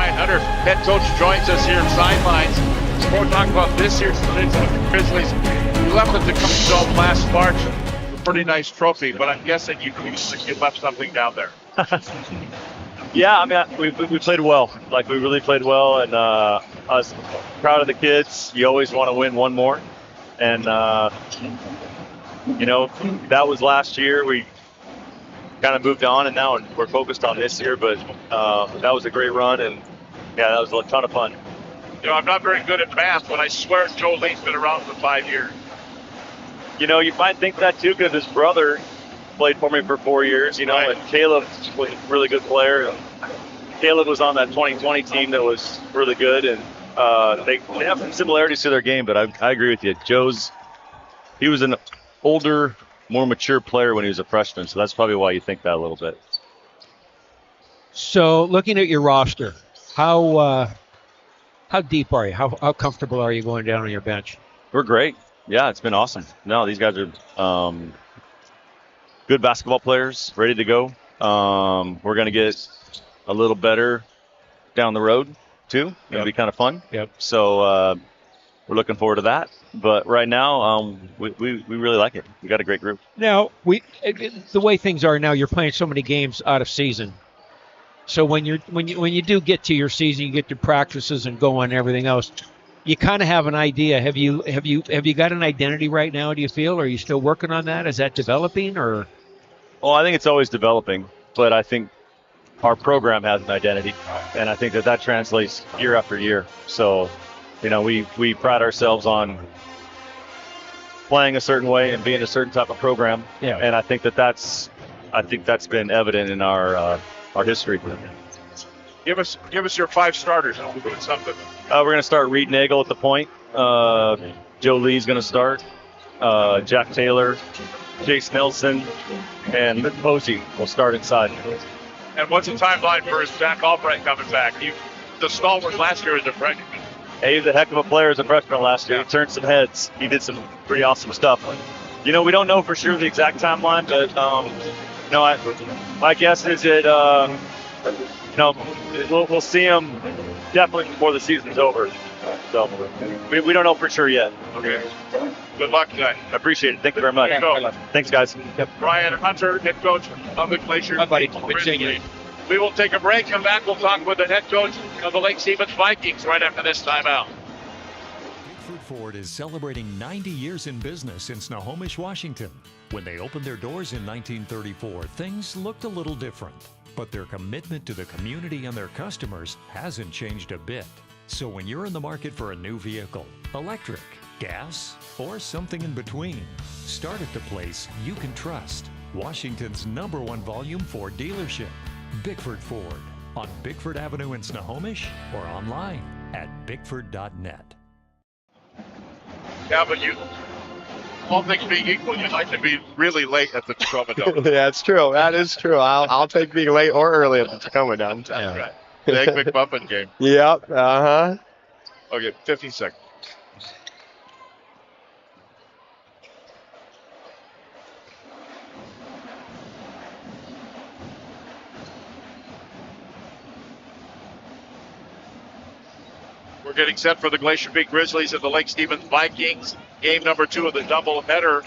Brian Hunter, head coach, joins us here sidelines. So we're talking about this year's collision with the Grizzlies. You left the Tacoma Dome last March. A pretty nice trophy, but I'm guessing you left something down there. Yeah, I mean, we played well. Like, we really played well, and I was proud of the kids. You always want to win one more. And, you know, that was last year. We kind of moved on, and now we're focused on this year. But that was a great run, and, yeah, that was a ton of fun. You know, I'm not very good at math, but I swear Joe Lane's been around for 5 years. You know, you might think that, too, because his brother played for me for 4 years, you know, right. And Caleb was a really good player. Caleb was on that 2020 team that was really good, and they have some similarities to their game, but I agree with you. He was an older, more mature player when he was a freshman, so that's probably why you think that a little bit. So looking at your roster, how deep are you? How comfortable are you going down on your bench? We're great. Yeah, it's been awesome. No, these guys are good basketball players, ready to go. We're going to get a little better down the road, too. It'll be kind of fun. Yep. So we're looking forward to that. But right now, we really like it. We got a great group. Now, the way things are now, you're playing so many games out of season. So when you do get to your season, you get to practices and go on and everything else, you kind of have an idea. Have you got an identity right now, do you feel? Or are you still working on that? Is that developing, or? Well, I think it's always developing, but I think our program has an identity, and I think that translates year after year. So, you know, we pride ourselves on playing a certain way and being a certain type of program. Yeah. And I think that's been evident in our history. Give us your 5 starters. We'll do something. We're going to start Reed Nagel at the point. Joe Lee's going to start. Jack Taylor, Jace Nelson, and Luke Posey will start inside. And what's the timeline for Zach Albright coming back? The stalwart last year as a freshman. Hey, he was a heck of a player as a freshman last year. He turned some heads. He did some pretty awesome stuff. You know, we don't know for sure the exact timeline, but my guess is that we'll see him definitely before the season's over. So we don't know for sure yet. Okay. Good luck tonight. I appreciate it. Thank you very much. Thanks, guys. Brian Hunter, head coach of the Glacier. Hi, buddy. Good seeing you. We will take a break. Come back. We'll talk with the head coach of the Lake Stevens Vikings right after this timeout. Bickford Ford is celebrating 90 years in business in Snohomish, Washington. When they opened their doors in 1934, things looked a little different. But their commitment to the community and their customers hasn't changed a bit. So when you're in the market for a new vehicle, electric, gas, or something in between, start at the place you can trust. Washington's #1 volume Ford dealership, Bickford Ford, on Bickford Avenue in Snohomish or online at bickford.net. Yeah, but all things being equal, you'd like to be really late at the Tacoma Dome. That's true. That is true. I'll take being late or early at the Tacoma Dome. That's right. The Egg McMuffin game. Yep. Okay, 50 seconds. We're getting set for the Glacier Peak Grizzlies and the Lake Stevens Vikings. Game number 2 of the doubleheader.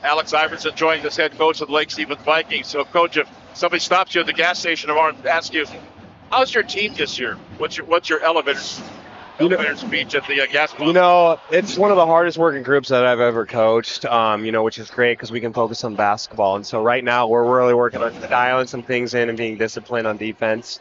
Alex Iverson joins us, head coach of the Lake Stevens Vikings. So, Coach, if somebody stops you at the gas station tomorrow and asks you, how's your team this year? What's your elevator speech at the gas pump? You know, it's one of the hardest working groups that I've ever coached, which is great because we can focus on basketball. And so right now we're really working on dialing some things in and being disciplined on defense.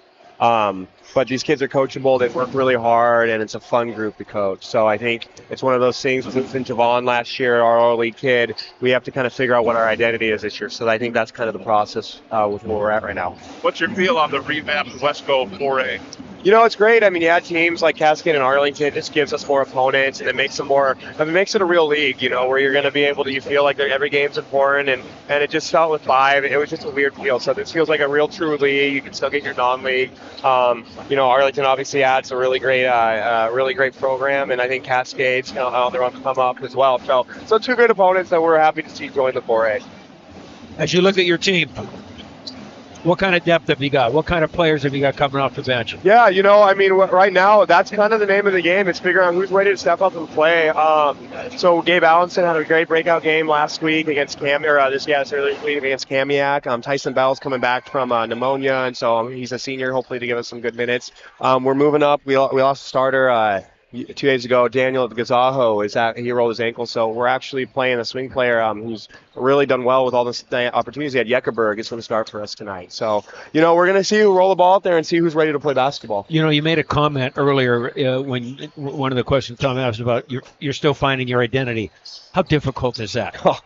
But these kids are coachable. They work really hard, and it's a fun group to coach. So I think it's one of those things with Javon last year, our all-elite kid. We have to kind of figure out what our identity is this year. So I think that's kind of the process with where we're at right now. What's your feel on the revamped Wesco 4A? You know, it's great. I mean, yeah, teams like Cascade and Arlington just gives us more opponents, and it makes it a real league, where you're going to be able to, you feel like every game's important, and it just felt with 5, it was just a weird feel. So this feels like a real true league. You can still get your non-league. Arlington obviously adds a really great program, and I think Cascade's they're on the come up as well. So 2 good opponents that we're happy to see join the 4A. As you look at your team, What kind of depth have you got? What kind of players have you got coming off the bench? Yeah, I mean, right now, that's kind of the name of the game. It's figuring out who's ready to step up and play. So Gabe Allenson had a great breakout game last week against earlier this week against Kamiak. Tyson Bell's coming back from pneumonia, and so he's a senior, hopefully to give us some good minutes. We're moving up. We lost a starter 2 days ago. Daniel Gazajo he rolled his ankle, so we're actually playing a swing player who's really done well with all the opportunities he had. Yeckerberg is going to start for us tonight. So, we're going to see who roll the ball out there and see who's ready to play basketball. You made a comment earlier when one of the questions Tom asked about you're still finding your identity. How difficult is that? Oh,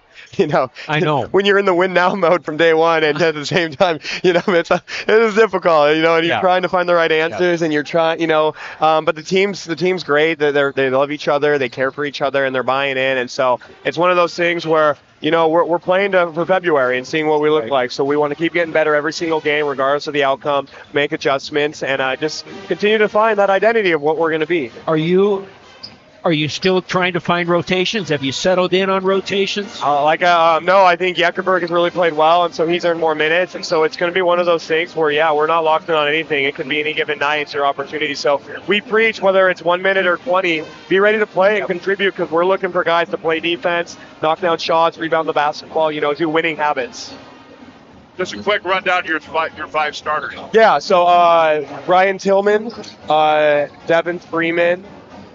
I know. When you're in the win now mode from day one, and at the same time, it is difficult, and you're trying to find the right answers, and you're trying, but the team's great. They love each other, they care for each other, and they're buying in, and so it's one of those things where we're playing for February and seeing what we look like. So we want to keep getting better every single game, regardless of the outcome, make adjustments, and just continue to find that identity of what we're going to be. Are you still trying to find rotations? Have you settled in on rotations? No, I think Yeckerberg has really played well, and so he's earned more minutes. And so it's going to be one of those things where, we're not locked in on anything. It could be any given night or opportunity. So we preach, whether it's 1 minute or 20, be ready to play and contribute, because we're looking for guys to play defense, knock down shots, rebound the basketball, do winning habits. Just a quick rundown of your five starters. Yeah, so Brian Tillman, Devin Freeman,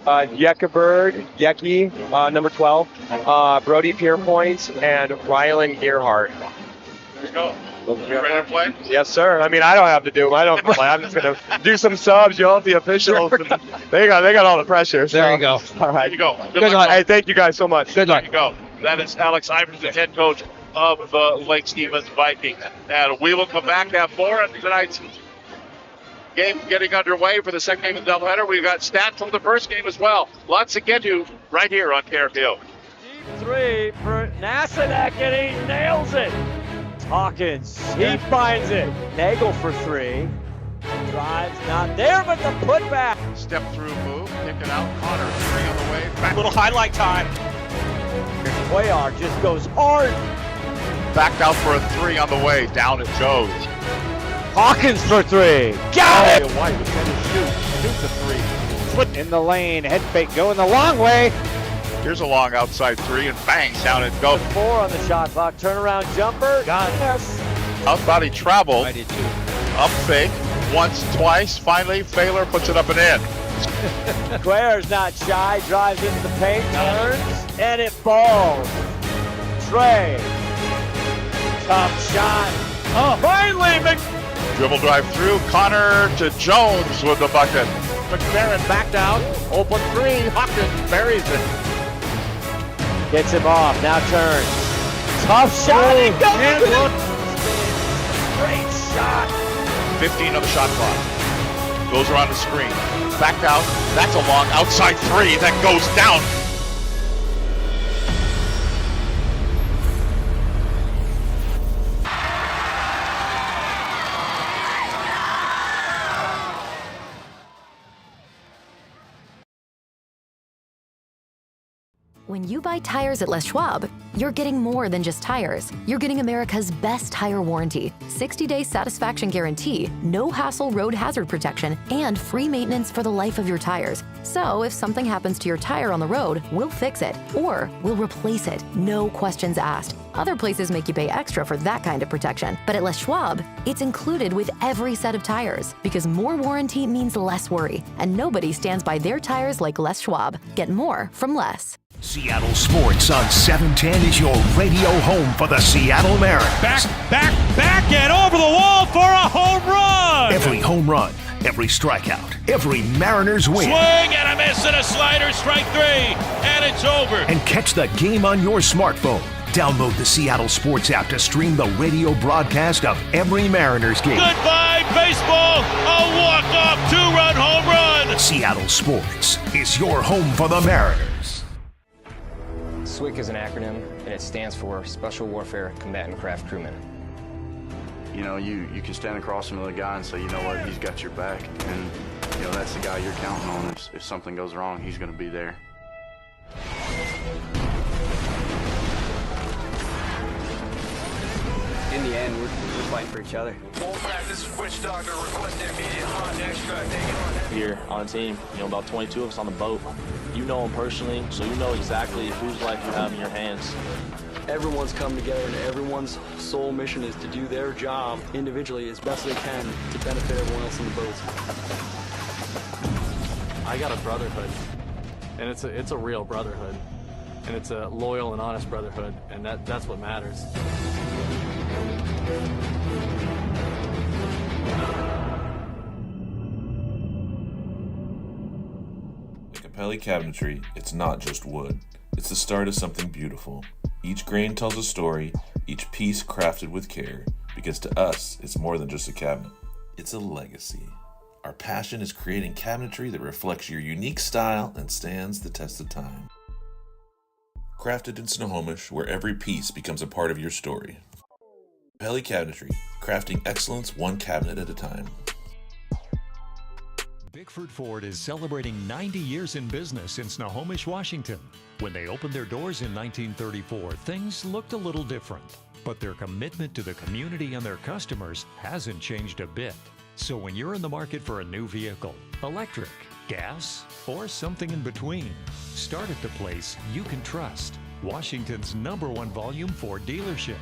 Yecki, number 12, Brody Pierpoint, and Rylan Gearhart. There you go. You ready to play? Yes, sir. I mean, I don't have to do them. I don't play. I'm just going to do some subs. You'll have the officials. They got all the pressure. So. There you go. All right. There you go. Good luck. Hey, thank you guys so much. Good luck. There you go. That is Alex Iverson, head coach of the Lake Stevens Vikings. And we will come back, have more of tonight's game getting underway for the second game of the doubleheader. We've got stats from the first game as well. Lots to get to right here on KRKO. Deep three for Nasanek, and he nails it. Hawkins, he finds it. Nagel for three. Drives, not there, but the putback. Step through move, kick it out. Connor, three on the way. Back. Little highlight time. Cuellar just goes hard. Backed out for a three on the way. Down it goes. Hawkins for three. Got it! White was going to shoot the three. Foot in the lane, head fake going the long way. Here's a long outside three, and bang, down it goes. 4 on the shot clock, turnaround jumper. Got it. Yes. Out body travel. I did too. Up fake, once, twice, finally, Failer puts it up and in. Claire's not shy, drives into the paint, turns, and it falls. Trey. Tough shot. Oh, finally, Dribble drive through, Connor to Jones with the bucket. McFerrin back down, open three, Hawkins buries it. Gets him off, now turns. Tough shot, he goes! Great shot. 15 on the shot clock. Goes around the screen. Backed out, that's a long outside three that goes down. When you buy tires at Les Schwab, you're getting more than just tires. You're getting America's best tire warranty, 60-day satisfaction guarantee, no hassle road hazard protection, and free maintenance for the life of your tires. So if something happens to your tire on the road, we'll fix it, or we'll replace it, no questions asked. Other places make you pay extra for that kind of protection, but at Les Schwab, it's included with every set of tires, because more warranty means less worry, and nobody stands by their tires like Les Schwab. Get more from Les. Seattle Sports on 710 is your radio home for the Seattle Mariners. Back, and over the wall for a home run! Every home run, every strikeout, every Mariners win. Swing and a miss and a slider, strike three, and it's over. And catch the game on your smartphone. Download the Seattle Sports app to stream the radio broadcast of every Mariners game. Goodbye, baseball! A walk-off two-run home run! Seattle Sports is your home for the Mariners. SWCC is an acronym, and it stands for Special Warfare Combatant Craft Crewman. You know, you can stand across from the guy and say, you know what, he's got your back. And, you know, that's the guy you're counting on. If something goes wrong, he's going to be there. In the end, we're fighting for each other. This is Witch Doctor requesting immediate hot extract. Here on the team, about 22 of us on the boat. You know them personally, so you know exactly whose life you have in your hands. Everyone's come together, and everyone's sole mission is to do their job individually as best they can to benefit everyone else in the boats. I got a brotherhood, and it's a real brotherhood, and it's a loyal and honest brotherhood, and that's what matters. At Capelli Cabinetry, it's not just wood. It's the start of something beautiful. Each grain tells a story, each piece crafted with care, because to us, it's more than just a cabinet. It's a legacy. Our passion is creating cabinetry that reflects your unique style and stands the test of time. Crafted in Snohomish, where every piece becomes a part of your story. Capelli Cabinetry, crafting excellence one cabinet at a time. Bickford Ford is celebrating 90 years in business in Snohomish, Washington. When they opened their doors in 1934, things looked a little different. But their commitment to the community and their customers hasn't changed a bit. So when you're in the market for a new vehicle, electric, gas, or something in between, start at the place you can trust. Washington's #1 volume Ford dealership,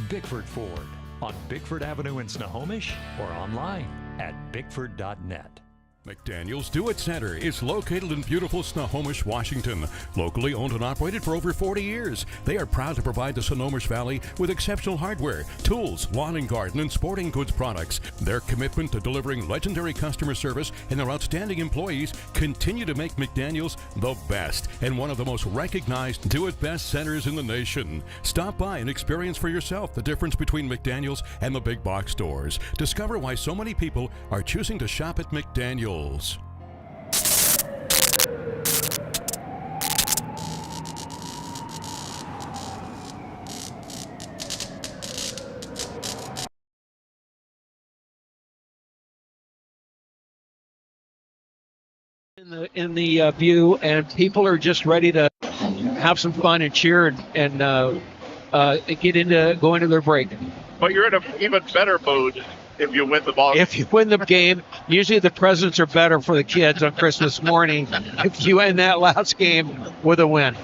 Bickford Ford, on Bickford Avenue in Snohomish or online at bickford.net. McDaniel's Do-It Center is located in beautiful Snohomish, Washington. Locally owned and operated for over 40 years, they are proud to provide the Snohomish Valley with exceptional hardware, tools, lawn and garden, and sporting goods products. Their commitment to delivering legendary customer service and their outstanding employees continue to make McDaniel's the best and one of the most recognized do-it-best centers in the nation. Stop by and experience for yourself the difference between McDaniel's and the big box stores. Discover why so many people are choosing to shop at McDaniel's. In the view, and people are just ready to have some fun and cheer and go into their break. But you're in an even better mood if you win the ball. If you win the game, usually the presents are better for the kids on Christmas morning if you end that last game with a win.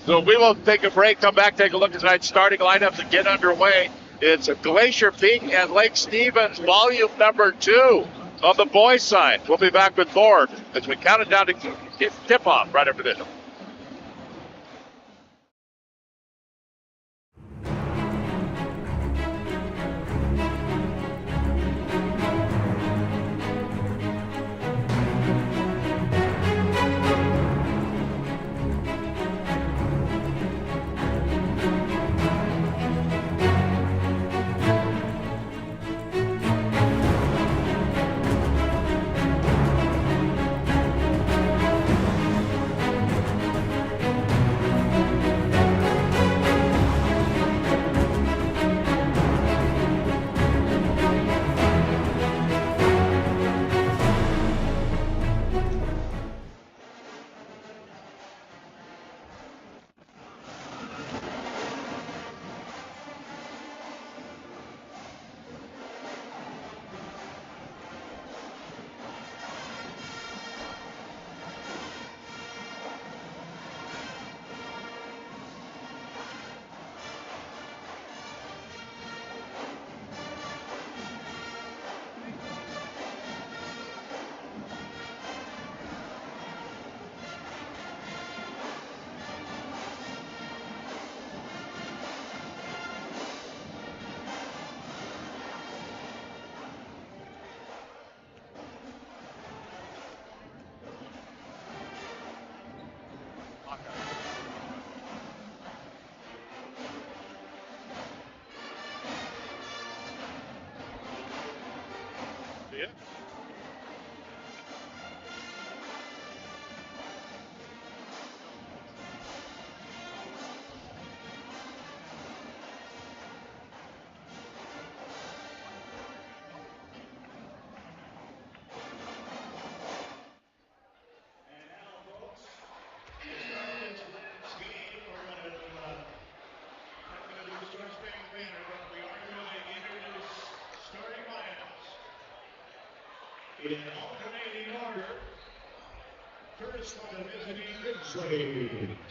So we will take a break, come back, take a look at tonight's starting lineups and get underway. It's Glacier Peak and Lake Stevens, volume #2 on the boys' side. We'll be back with more as we count it down to tip-off right after this.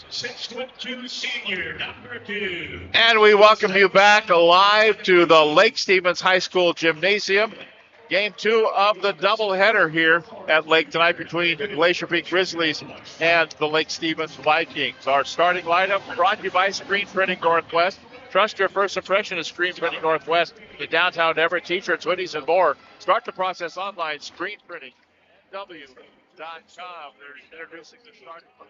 ...6'2" senior, number 2. And we welcome you back live to the Lake Stevens High School Gymnasium. Game 2 of the doubleheader here at Lake tonight between the Glacier Peak Grizzlies and the Lake Stevens Vikings. Our starting lineup brought to you by Screen Printing Northwest. Trust your first impression of Screen Printing Northwest in downtown Everett. T-shirts, hoodies, and more. Start the process online, screenprintingw.com. They're introducing the starting lineup.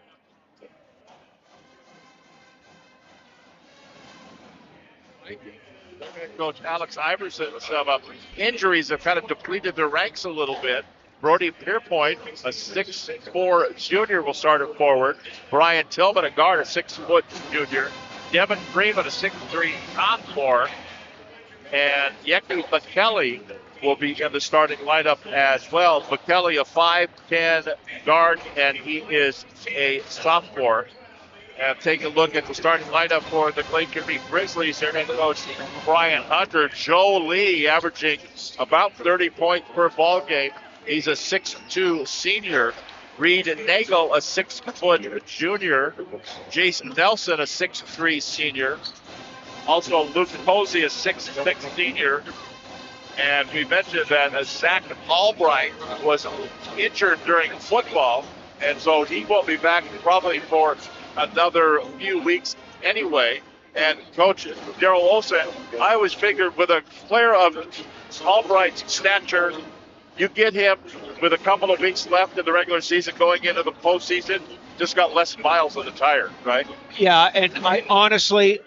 Coach Alex Iverson's injuries have kind of depleted their ranks a little bit. Brody Pierpoint, a 6'4" junior, will start at forward. Brian Tillman, a guard, a 6-foot junior. Devin Freeman, a 6'3" sophomore. And Yeki McKelly will be in the starting lineup as well. McKelly, a 5'10" guard, and he is a sophomore. And take a look at the starting lineup for the Glacier Peak Grizzlies. Their head coach, Brian Hunter. Joe Lee, averaging about 30 points per ball game. He's a 6'2" senior. Reed Nagel, a 6-foot junior. Jason Nelson, a 6'3" senior. Also, Luke Posey, a 6'6" senior. And we mentioned that Zach Albright was injured during football, and so he won't be back probably for another few weeks anyway. And Coach Daryl Olsen, I always figured with a player of Albright's stature, you get him with a couple of weeks left in the regular season going into the postseason, just got less miles on the tire, right? Yeah, and I honestly,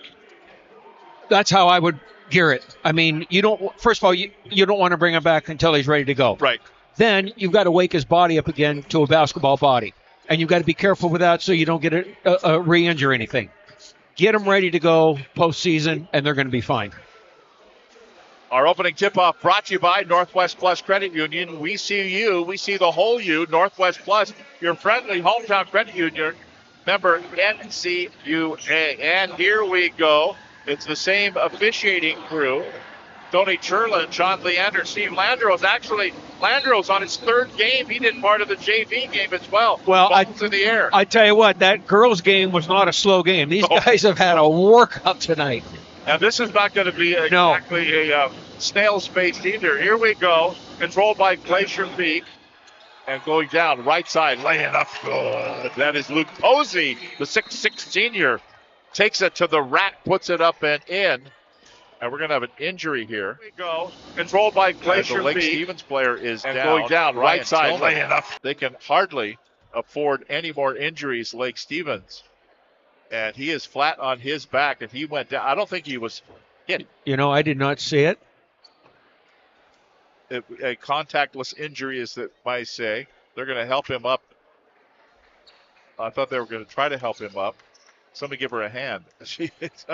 that's how I would gear it. I mean, you don't, first of all, you don't want to bring him back until he's ready to go. Right. Then you've got to wake his body up again to a basketball body. And you've got to be careful with that so you don't get a re-injure anything. Get them ready to go postseason, and they're going to be fine. Our opening tip-off brought to you by Northwest Plus Credit Union. We see you. We see the whole you. Northwest Plus, your friendly hometown credit union. Member NCUA. And here we go. It's the same officiating crew. Tony Cherlin, Sean Leander, Steve Landros. Actually, Landros on his third game, he did part of the JV game as well. Well, balls in the air. I tell you what, that girls' game was not a slow game. These guys have had a workout tonight. Now, this is not going to be exactly a snail's pace either. Here we go. Controlled by Glacier Peak. And going down, right side, laying up good. That is Luke Posey, the 6'6" senior. Takes it to the rack, puts it up and in. And we're going to have an injury here. Here we go. Controlled by Glacier Peak. The Lake Stevens player is down. Going down, right side, laying up. They can hardly afford any more injuries, Lake Stevens. And he is flat on his back, and he went down. I don't think he was hit. You know, I did not see it. A contactless injury, as that might say. They're going to help him up. I thought they were going to try to help him up. Somebody give her a hand. It's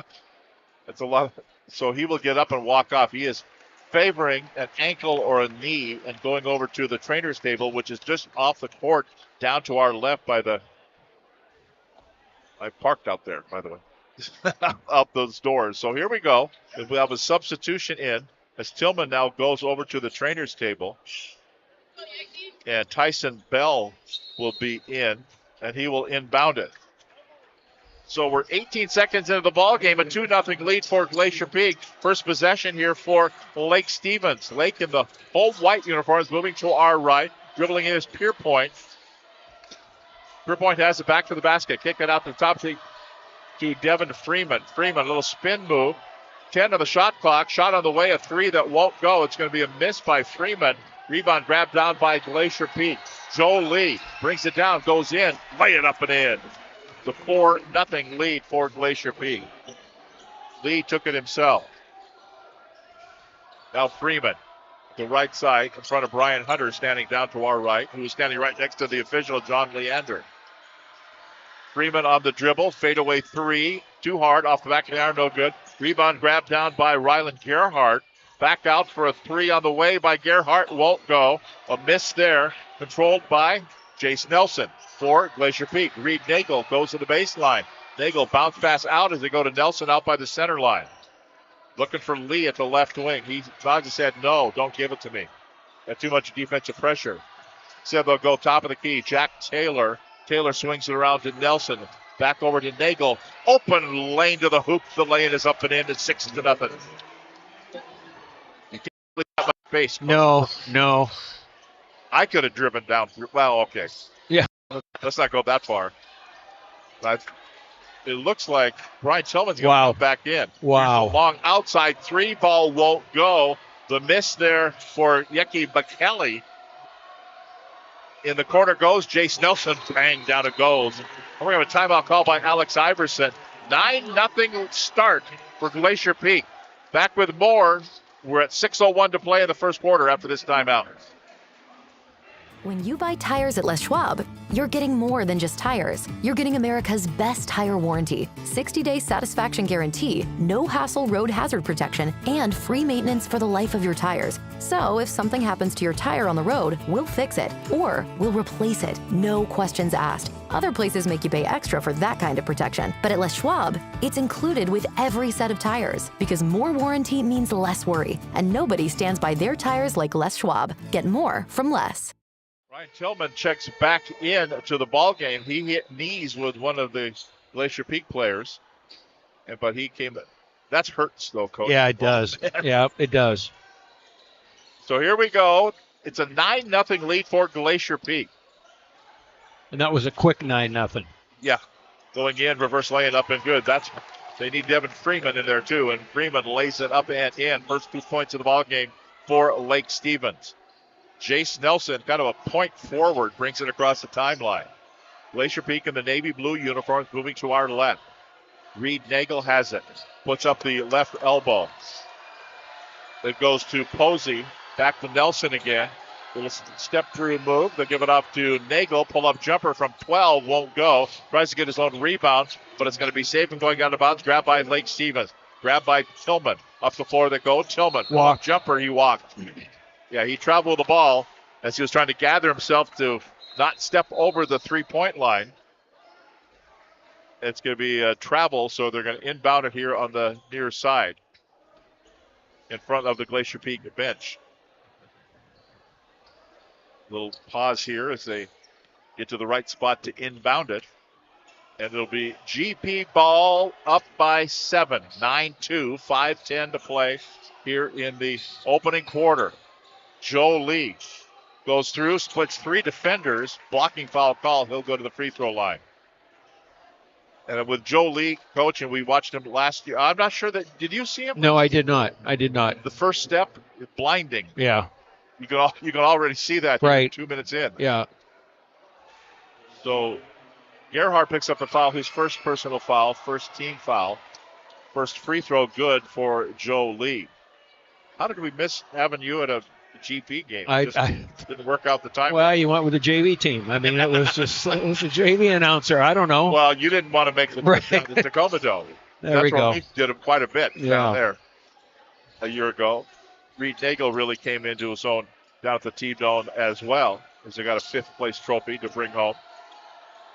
a lot. So he will get up and walk off. He is favoring an ankle or a knee and going over to the trainer's table, which is just off the court down to our left by the. I parked out there, by the way, out those doors. So here we go. We have a substitution in as Tillman now goes over to the trainer's table. And Tyson Bell will be in, and he will inbound it. So we're 18 seconds into the ball game, a 2-0 lead for Glacier Peak. First possession here for Lake Stevens. Lake in the home white uniforms moving to our right. Dribbling in is Pierpoint. Pierpoint has it back to the basket. Kick it out to the top to Devin Freeman. Freeman, a little spin move. 10 on the shot clock. Shot on the way, a three that won't go. It's going to be a miss by Freeman. Rebound grabbed down by Glacier Peak. Joe Lee brings it down, goes in, lay it up and in. The 4-0 lead for Glacier Peak. Lee took it himself. Now Freeman, the right side in front of Brian Hunter, standing down to our right, who is standing right next to the official, John Leander. Freeman on the dribble, fadeaway three, too hard, off the back of the iron, no good. Rebound grabbed down by Rylan Gerhardt. Back out for a three on the way by Gerhardt, won't go. A miss there, controlled by Jace Nelson for Glacier Peak. Reed Nagel goes to the baseline. Nagel bounce pass out as they go to Nelson out by the center line. Looking for Lee at the left wing. He nods his head, no, don't give it to me. and too much defensive pressure. Said they'll go top of the key. Jack Taylor. Taylor swings it around to Nelson. Back over to Nagel. Open lane to the hoop. The lane is up and in. It's 6-0. You can't leave that much space. No. I could have driven down. Well, okay. Yeah. Let's not go that far. But it looks like Brian Tillman's going to come back in. Wow. Here's a long outside three. Ball won't go. The miss there for Yeki McKelly. In the corner goes Jace Nelson. Bang, down it goes. And we're going to have a timeout call by Alex Iverson. 9-0 start for Glacier Peak. Back with more. We're at 6:01 to play in the first quarter after this timeout. When you buy tires at Les Schwab, you're getting more than just tires. You're getting America's best tire warranty, 60-day satisfaction guarantee, no hassle road hazard protection, and free maintenance for the life of your tires. So if something happens to your tire on the road, we'll fix it, or we'll replace it, no questions asked. Other places make you pay extra for that kind of protection, but at Les Schwab, it's included with every set of tires, because more warranty means less worry, and nobody stands by their tires like Les Schwab. Get more from Les. Brian Tillman checks back in to the ball game. He hit knees with one of the Glacier Peak players, but he came. That hurts though, Coach. Yeah, it does. Yeah, it does. So here we go. It's a 9-0 lead for Glacier Peak. And that was a quick 9-0. Yeah, going in, reverse laying up and good. They need Devin Freeman in there too, and Freeman lays it up and in. First 2 points of the ball game for Lake Stevens. Jace Nelson, kind of a point forward, brings it across the timeline. Glacier Peak in the navy blue uniforms moving to our left. Reed Nagel has it. Puts up the left elbow. It goes to Posey. Back to Nelson again. Little step through move. They'll give it off to Nagel. Pull up jumper from 12. Won't go. Tries to get his own rebound, but it's going to be safe and going out of bounds. Grabbed by Lake Stevens. Grabbed by Tillman. Up the floor they go. Tillman. Walk. Jumper. He walked. Yeah, he traveled with the ball as he was trying to gather himself to not step over the three-point line. It's going to be a travel, so they're going to inbound it here on the near side in front of the Glacier Peak bench. Little pause here as they get to the right spot to inbound it. And it'll be GP ball up by 7, 9-2, 5:10 to play here in the opening quarter. Joe Lee goes through, splits 3 defenders, blocking foul call. He'll go to the free throw line. And with Joe Lee coaching, we watched him last year. I'm not sure that, did you see him? No, I did not. The first step is blinding. Yeah. You can already see that right 2 minutes in. Yeah. So Gerhardt picks up a foul, his first personal foul, first team foul. First free throw good for Joe Lee. How did we miss having you at a GP game? Didn't work out the time. Well, you went with the JV team. I mean, it was a JV announcer. I don't know. Well, you didn't want to make the trip down to Tacoma Dome. There we go. We did it quite a bit down there a year ago. Reed Nagel really came into his own down at the T-Dome as well, as they got a 5th place trophy to bring home.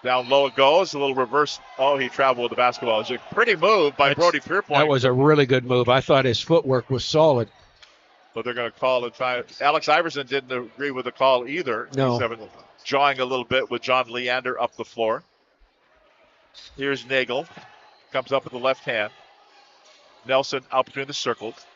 Down low it goes, a little reverse. Oh, he traveled with the basketball. It was a pretty move by Brody Pierpoint. That was a really good move. I thought his footwork was solid. But they're going to call it. Alex Iverson didn't agree with the call either. No. He's jawing a little bit with John Leander up the floor. Here's Nagel. Comes up with the left hand. Nelson out between the circles.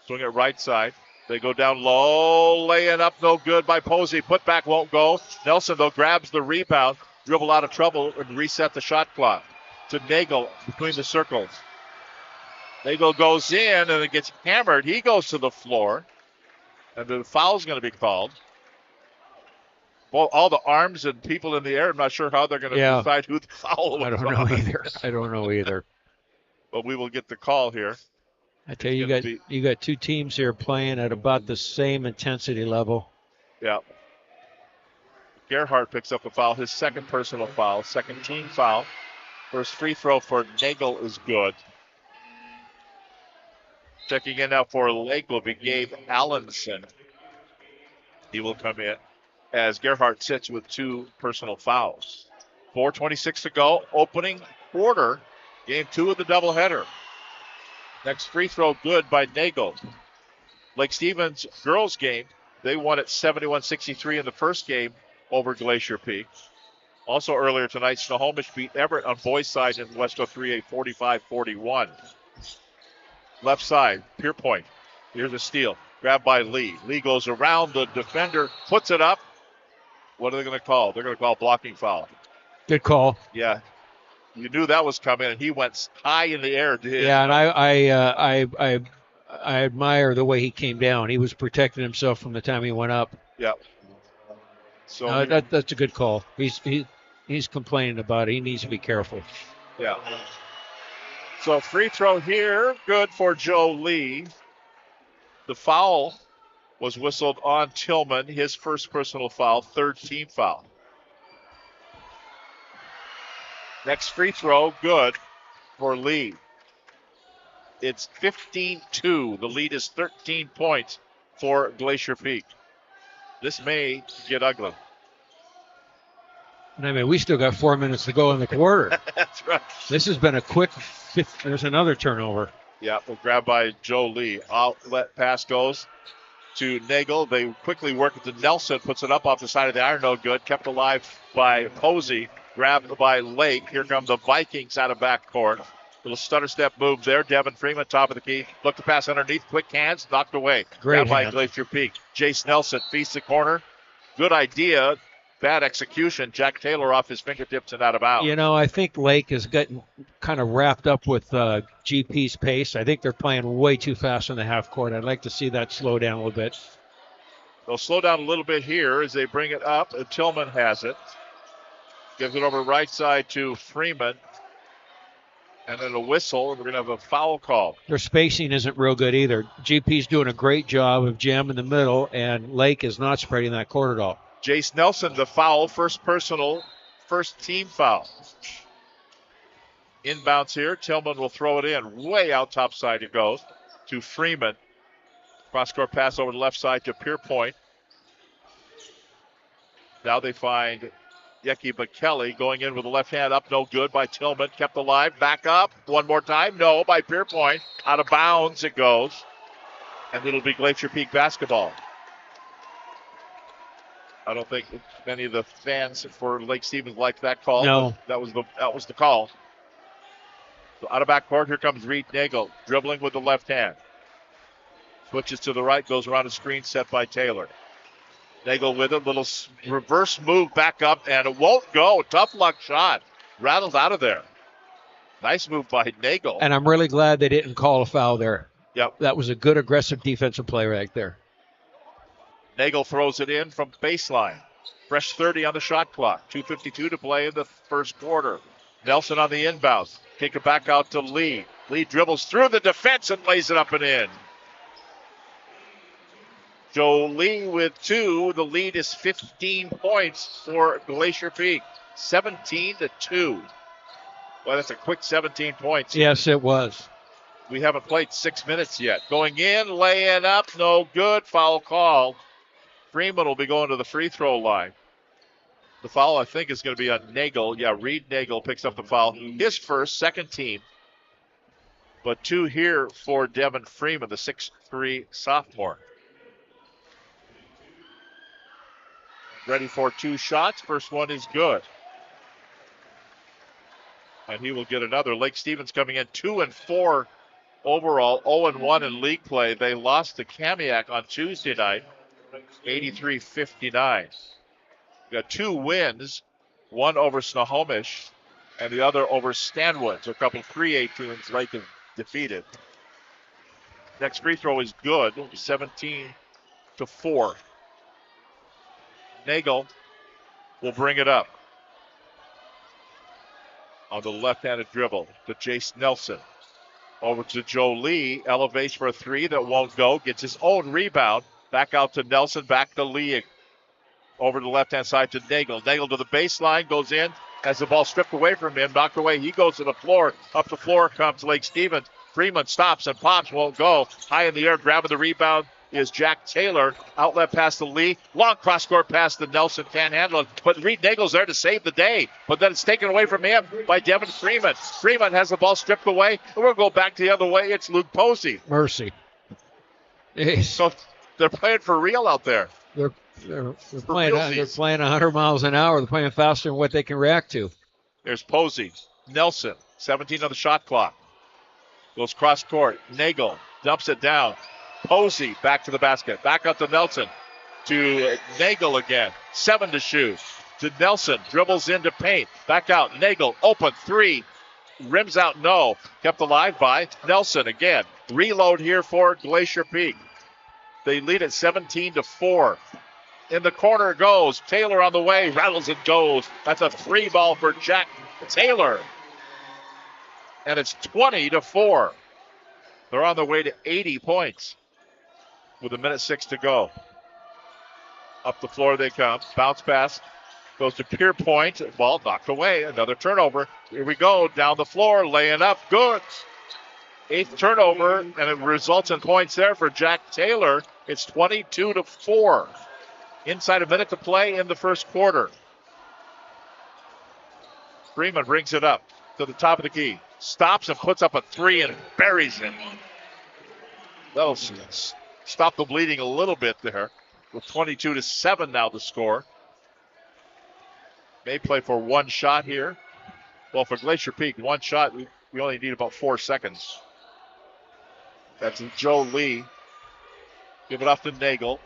Swing it right side. They go down low. Laying up no good by Posey. Put back won't go. Nelson, though, grabs the rebound. Dribble out of trouble and reset the shot clock. To Nagel between the circles. Nagel goes in and it gets hammered. He goes to the floor. And the foul's going to be called. Well, all the arms and people in the air, I'm not sure how they're going to decide who the foul was. I don't know either. But we will get the call here. I tell you, you got 2 teams here playing at about the same intensity level. Yeah. Gerhardt picks up a foul, his second personal foul, second team foul. First free throw for Nagel is good. Checking in now for Lake will be Gabe Allenson. He will come in as Gerhardt sits with 2 personal fouls. 4:26 to go, opening quarter, game 2 of the doubleheader. Next free throw good by Nagel. Lake Stevens girls game They won at 71-63 in the first game over Glacier Peak. Also earlier tonight, Snohomish beat Everett on boys' side in West 3A 45-41. Left side, Pierpoint. Here's a steal. Grabbed by Lee. Lee goes around the defender, puts it up. What are they going to call? They're going to call blocking foul. Good call. Yeah. You knew that was coming, and he went high in the air. Yeah, and I admire the way he came down. He was protecting himself from the time he went up. Yeah. So that's a good call. He's complaining about it. He needs to be careful. Yeah. So free throw here, good for Joe Lee. The foul was whistled on Tillman, his first personal foul, third team foul. Next free throw, good for Lee. It's 15-2. The lead is 13 points for Glacier Peak. This may get ugly. And I mean, we still got 4 minutes to go in the quarter. That's right. This has been a quick fifth. There's another turnover. Yeah, well, grabbed by Joe Lee. Outlet pass goes to Nagel. They quickly work it to Nelson. Puts it up off the side of the iron. No good. Kept alive by Posey. Grabbed by Lake. Here come the Vikings out of backcourt. Little stutter step move there. Devin Freeman, top of the key. Look to pass underneath. Quick hands. Knocked away. Great Grabbed by hand. Glacier Peak. Jace Nelson feeds the corner. Good idea. Bad execution. Jack Taylor off his fingertips and out of bounds. You know, I think Lake is getting kind of wrapped up with GP's pace. I think they're playing way too fast in the half court. I'd like to see that slow down a little bit. They'll slow down a little bit here as they bring it up. And Tillman has it. Gives it over right side to Freeman. And then a whistle. We're going to have a foul call. Their spacing isn't real good either. GP's doing a great job of jamming the middle, and Lake is not spreading that court at all. Jace Nelson, the foul, first personal, first team foul. Inbounds here. Tillman will throw it in. Way out top side it goes to Freeman. Cross-court pass over the left side to Pierpoint. Now they find Yeki McKelly going in with the left hand up. No good by Tillman. Kept alive. Back up. One more time. No by Pierpoint. Out of bounds it goes. And it'll be Glacier Peak basketball. I don't think many of the fans for Lake Stevens liked that call. No. That was the call. So out of backcourt, here comes Reed Nagel, dribbling with the left hand. Switches to the right, goes around a screen set by Taylor. Nagel with a little reverse move back up, and it won't go. Tough luck shot. Rattles out of there. Nice move by Nagel. And I'm really glad they didn't call a foul there. Yep. That was a good aggressive defensive play right there. Nagel throws it in from baseline. Fresh 30 on the shot clock. 2:52 to play in the first quarter. Nelson on the inbounds. Kick it back out to Lee. Lee dribbles through the defense and lays it up and in. Joe Lee with two. The lead is 15 points for Glacier Peak. 17-2. Well, that's a quick 17 points. Yes, it was. We haven't played 6 minutes yet. Going in, laying up, no good. Foul call. Freeman will be going to the free throw line. The foul, I think, is going to be on Nagel. Yeah, Reed Nagel picks up the foul. His first, second team. But two here for Devin Freeman, the 6'3 sophomore. Ready for two shots. First one is good. And he will get another. Lake Stevens coming in 2-4 overall, 0-1 in league play. They lost to Kamiak on Tuesday night. 83-59. We got two wins, one over Snohomish and the other over Stanwood. So a couple 3A teams Lake have defeated. Next free throw is good, 17-4. Nagel will bring it up on the left-handed dribble to Jace Nelson. Over to Joe Lee, elevates for a three that won't go, gets his own rebound. Back out to Nelson, back to Lee. Over to the left-hand side to Nagel. Nagel to the baseline, goes in, has the ball stripped away from him, knocked away. He goes to the floor. Up the floor comes Lake Stevens. Freeman stops and pops, won't go. High in the air, grabbing the rebound is Jack Taylor. Outlet pass to Lee. Long cross-court pass to Nelson. Can't handle it. But Reed Nagel's there to save the day. But then it's taken away from him by Devin Freeman. Freeman has the ball stripped away. And we'll go back the other way. It's Luke Posey. Mercy. So They're playing for real out there. They're playing 100 miles an hour. They're playing faster than what they can react to. There's Posey. Nelson, 17 on the shot clock. Goes cross court. Nagel dumps it down. Posey back to the basket. Back up to Nelson. To Nagel again. 7 to shoot. To Nelson. Dribbles into paint. Back out. Nagel. Open. 3. Rims out. No. Kept alive by Nelson again. Reload here for Glacier Peak. They lead at 17-4. In the corner it goes. Taylor on the way. Rattles and goes. That's a 3 ball for Jack Taylor. And it's 20-4. They're on their way to 80 points with 1:06 to go. Up the floor they come. Bounce pass. Goes to Pierpoint. Ball knocked away. Another turnover. Here we go. Down the floor. Laying up. Good. 8th turnover. And it results in points there for Jack Taylor. It's 22-4. Inside a minute to play in the first quarter. Freeman brings it up to the top of the key. Stops and puts up a 3 and buries it. That'll stop the bleeding a little bit there. With 22-7 now to score. May play for 1 shot here. Well, for Glacier Peak, 1 shot, we only need about 4 seconds. That's Joe Lee. Give it off to Nagel.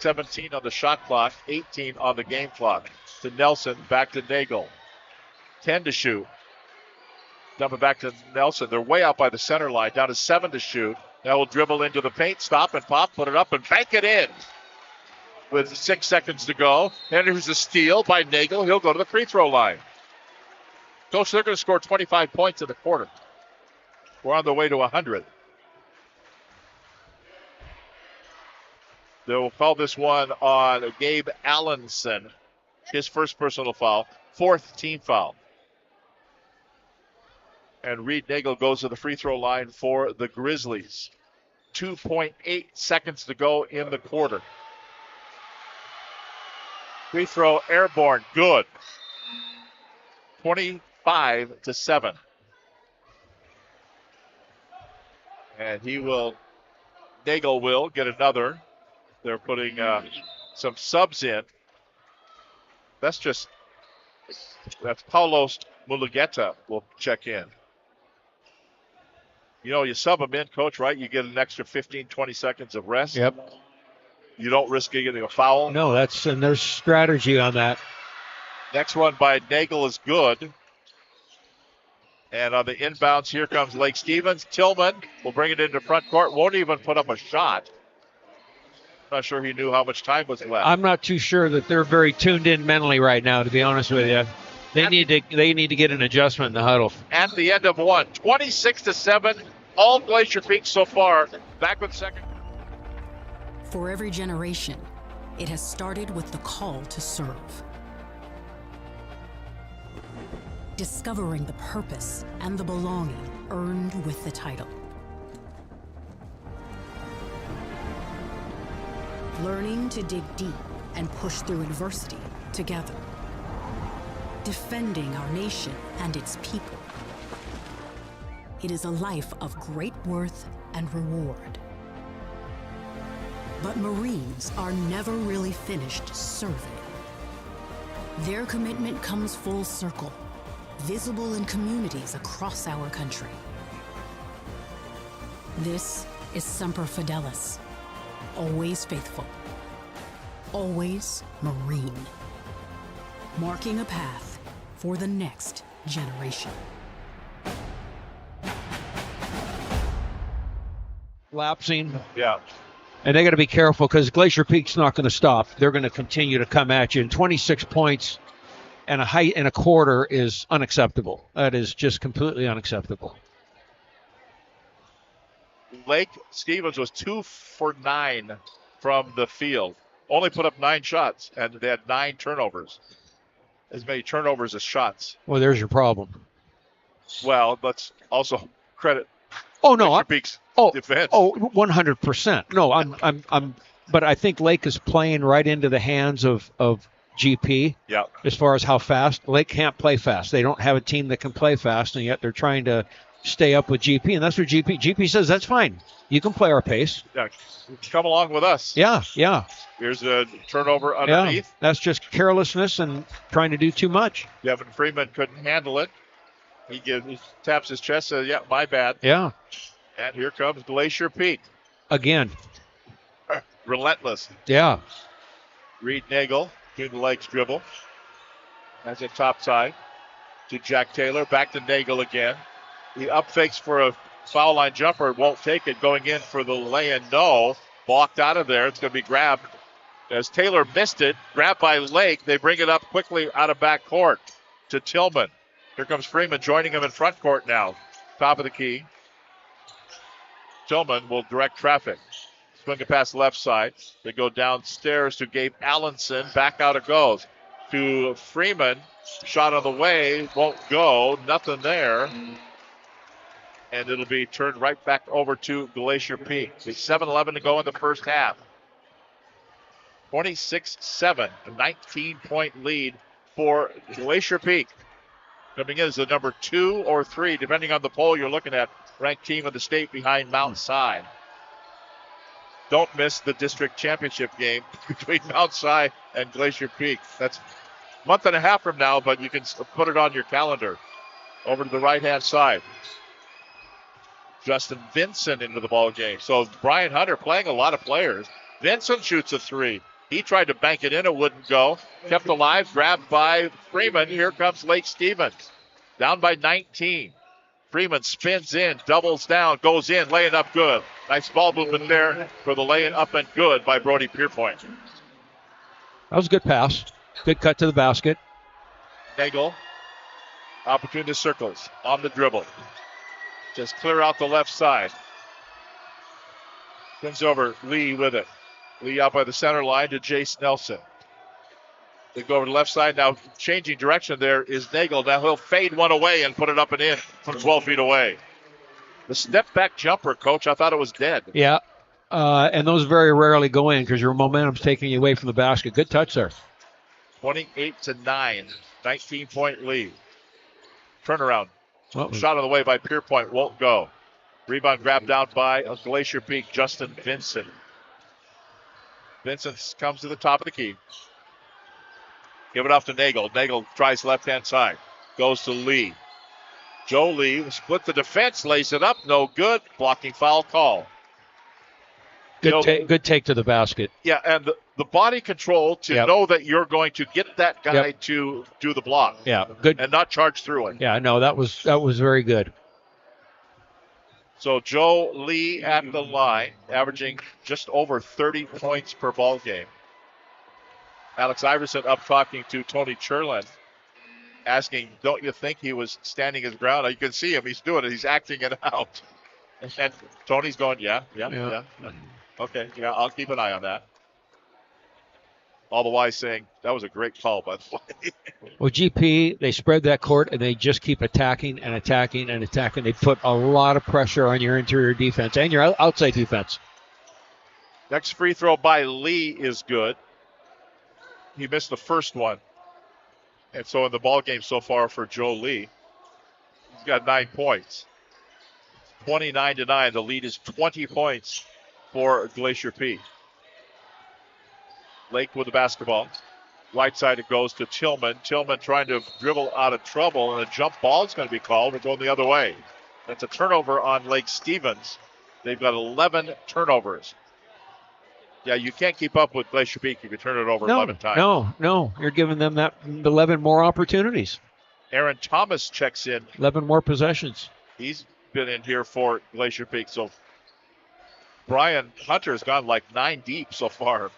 17 on the shot clock, 18 on the game clock. To Nelson, back to Nagel. 10 to shoot. Dump it back to Nelson. They're way out by the center line, down to 7 to shoot. Now will dribble into the paint, stop and pop, put it up and bank it in. With 6 seconds to go. And here's a steal by Nagel. He'll go to the free throw line. Coach, they're going to score 25 points in the quarter. We're on the way to 100. They'll call this one on Gabe Allenson. His first personal foul. 4th team foul. And Reed Nagel goes to the free throw line for the Grizzlies. 2.8 seconds to go in the quarter. Free throw airborne. Good. 25-7. And Nagel will get another. They're putting some subs in. That's Paulos Mulugeta will check in. You know, you sub them in, Coach, right? You get an extra 15, 20 seconds of rest. Yep. You don't risk getting a foul. No, and there's strategy on that. Next one by Nagel is good. And on the inbounds, here comes Lake Stevens. Tillman will bring it into front court. Won't even put up a shot. Not sure he knew how much time was left. I'm not too sure that they're very tuned in mentally right now, to be honest with you. They need to get an adjustment in the huddle. At the end of 1, 26-7, all Glacier Peak so far. Back with second. For every generation, it has started with the call to serve. Discovering the purpose and the belonging earned with the title. Learning to dig deep and push through adversity together. Defending our nation and its people. It is a life of great worth and reward. But Marines are never really finished serving. Their commitment comes full circle, visible in communities across our country. This is Semper Fidelis, always faithful, always Marine, marking a path for the next generation. Lapsing. Yeah. And they got to be careful because Glacier Peak's not going to stop. They're going to continue to come at you. And 26 points and a quarter is unacceptable. That is just completely unacceptable. Lake Stevens was 2 for 9 from the field. Only put up 9 shots, and they had 9 turnovers. As many turnovers as shots. Well, there's your problem. Well, let's also credit Peak's defense. 100%. No, but I think Lake is playing right into the hands of GP. Yeah. As far as how fast Lake can't play fast. They don't have a team that can play fast, and yet they're trying to stay up with GP, and that's what GP says. That's fine. You can play our pace. Yeah, come along with us. Yeah. Here's a turnover Yeah, underneath. that's just carelessness and trying to do too much. Devin Freeman couldn't handle it. He taps his chest, says, yeah, my bad. Yeah. And here comes Glacier Pete. Again. Relentless. Yeah. Reed Nagel, between the legs dribble. That's it top side to Jack Taylor. Back to Nagel again. He up fakes for a foul line jumper. Won't take it. Going in for the lay-in. No. Blocked out of there. It's going to be grabbed. As Taylor missed it, grabbed by Lake. They bring it up quickly out of back court to Tillman. Here comes Freeman joining him in front court now. Top of the key. Tillman will direct traffic. Swing it past the left side. They go downstairs to Gabe Allenson. Back out it goes to Freeman. Shot on the way. Won't go. Nothing there. And it'll be turned right back over to Glacier Peak. 7:11 to go in the first half. 26-7, a 19-point lead for Glacier Peak. Coming in as the number 2 or 3, depending on the poll you're looking at, ranked team of the state behind Mount Si. Don't miss the district championship game between Mount Si and Glacier Peak. That's a month and a half from now, but you can put it on your calendar. Over to the right-hand side. Justin Vincent into the ball game. So Brian Hunter playing a lot of players. Vincent shoots a 3. He tried to bank it in. It wouldn't go. Kept alive. Grabbed by Freeman. Here comes Lake Stevens. Down by 19. Freeman spins in. Doubles down. Goes in. Laying up good. Nice ball movement there for the laying up and good by Brody Pierpoint. That was a good pass. Good cut to the basket. Nagel. Opportunity circles. On the dribble. Just clear out the left side. Brings over Lee with it. Lee out by the center line to Jace Nelson. They go over to the left side. Now changing direction there is Nagel. Now he'll fade one away and put it up and in from 12 feet away. The step back jumper, Coach, I thought it was dead. Yeah. And those very rarely go in because your momentum's taking you away from the basket. Good touch there. 28-9. 19-point lead. Turnaround. Well, shot on the way by Pierpoint. Won't go. Rebound grabbed down by Glacier Peak. Justin Vincent. Vincent comes to the top of the key. Give it off to Nagel. Nagel tries left-hand side. Goes to Lee. Joe Lee split the defense. Lays it up. No good. Blocking foul call. Good take to the basket. Yeah, and the body control to know that you're going to get that guy to do the block. Yeah, good. And not charge through it. Yeah, no, that was very good. So Joe Lee at the line, averaging just over 30 points per ball game. Alex Iverson up talking to Tony Cherlin, asking, don't you think he was standing his ground? You can see him. He's doing it. He's acting it out. And Tony's going, yeah. Okay, yeah, I'll keep an eye on that. All the while saying, that was a great call, by the way. Well, GP, they spread that court, and they just keep attacking and attacking and attacking. They put a lot of pressure on your interior defense and your outside defense. Next free throw by Lee is good. He missed the first one. And so in the ball game so far for Joe Lee, he's got 9 points. 29-9. The lead is 20 points for Glacier Peak. Lake with the basketball. Right side it goes to Tillman. Tillman trying to dribble out of trouble, and a jump ball is going to be called. We're going the other way. That's a turnover on Lake Stevens. They've got 11 turnovers. Yeah, you can't keep up with Glacier Peak if you turn it over 11 times. No. You're giving them that 11 more opportunities. Aaron Thomas checks in. 11 more possessions. He's been in here for Glacier Peak. So Brian Hunter's gone like 9 deep so far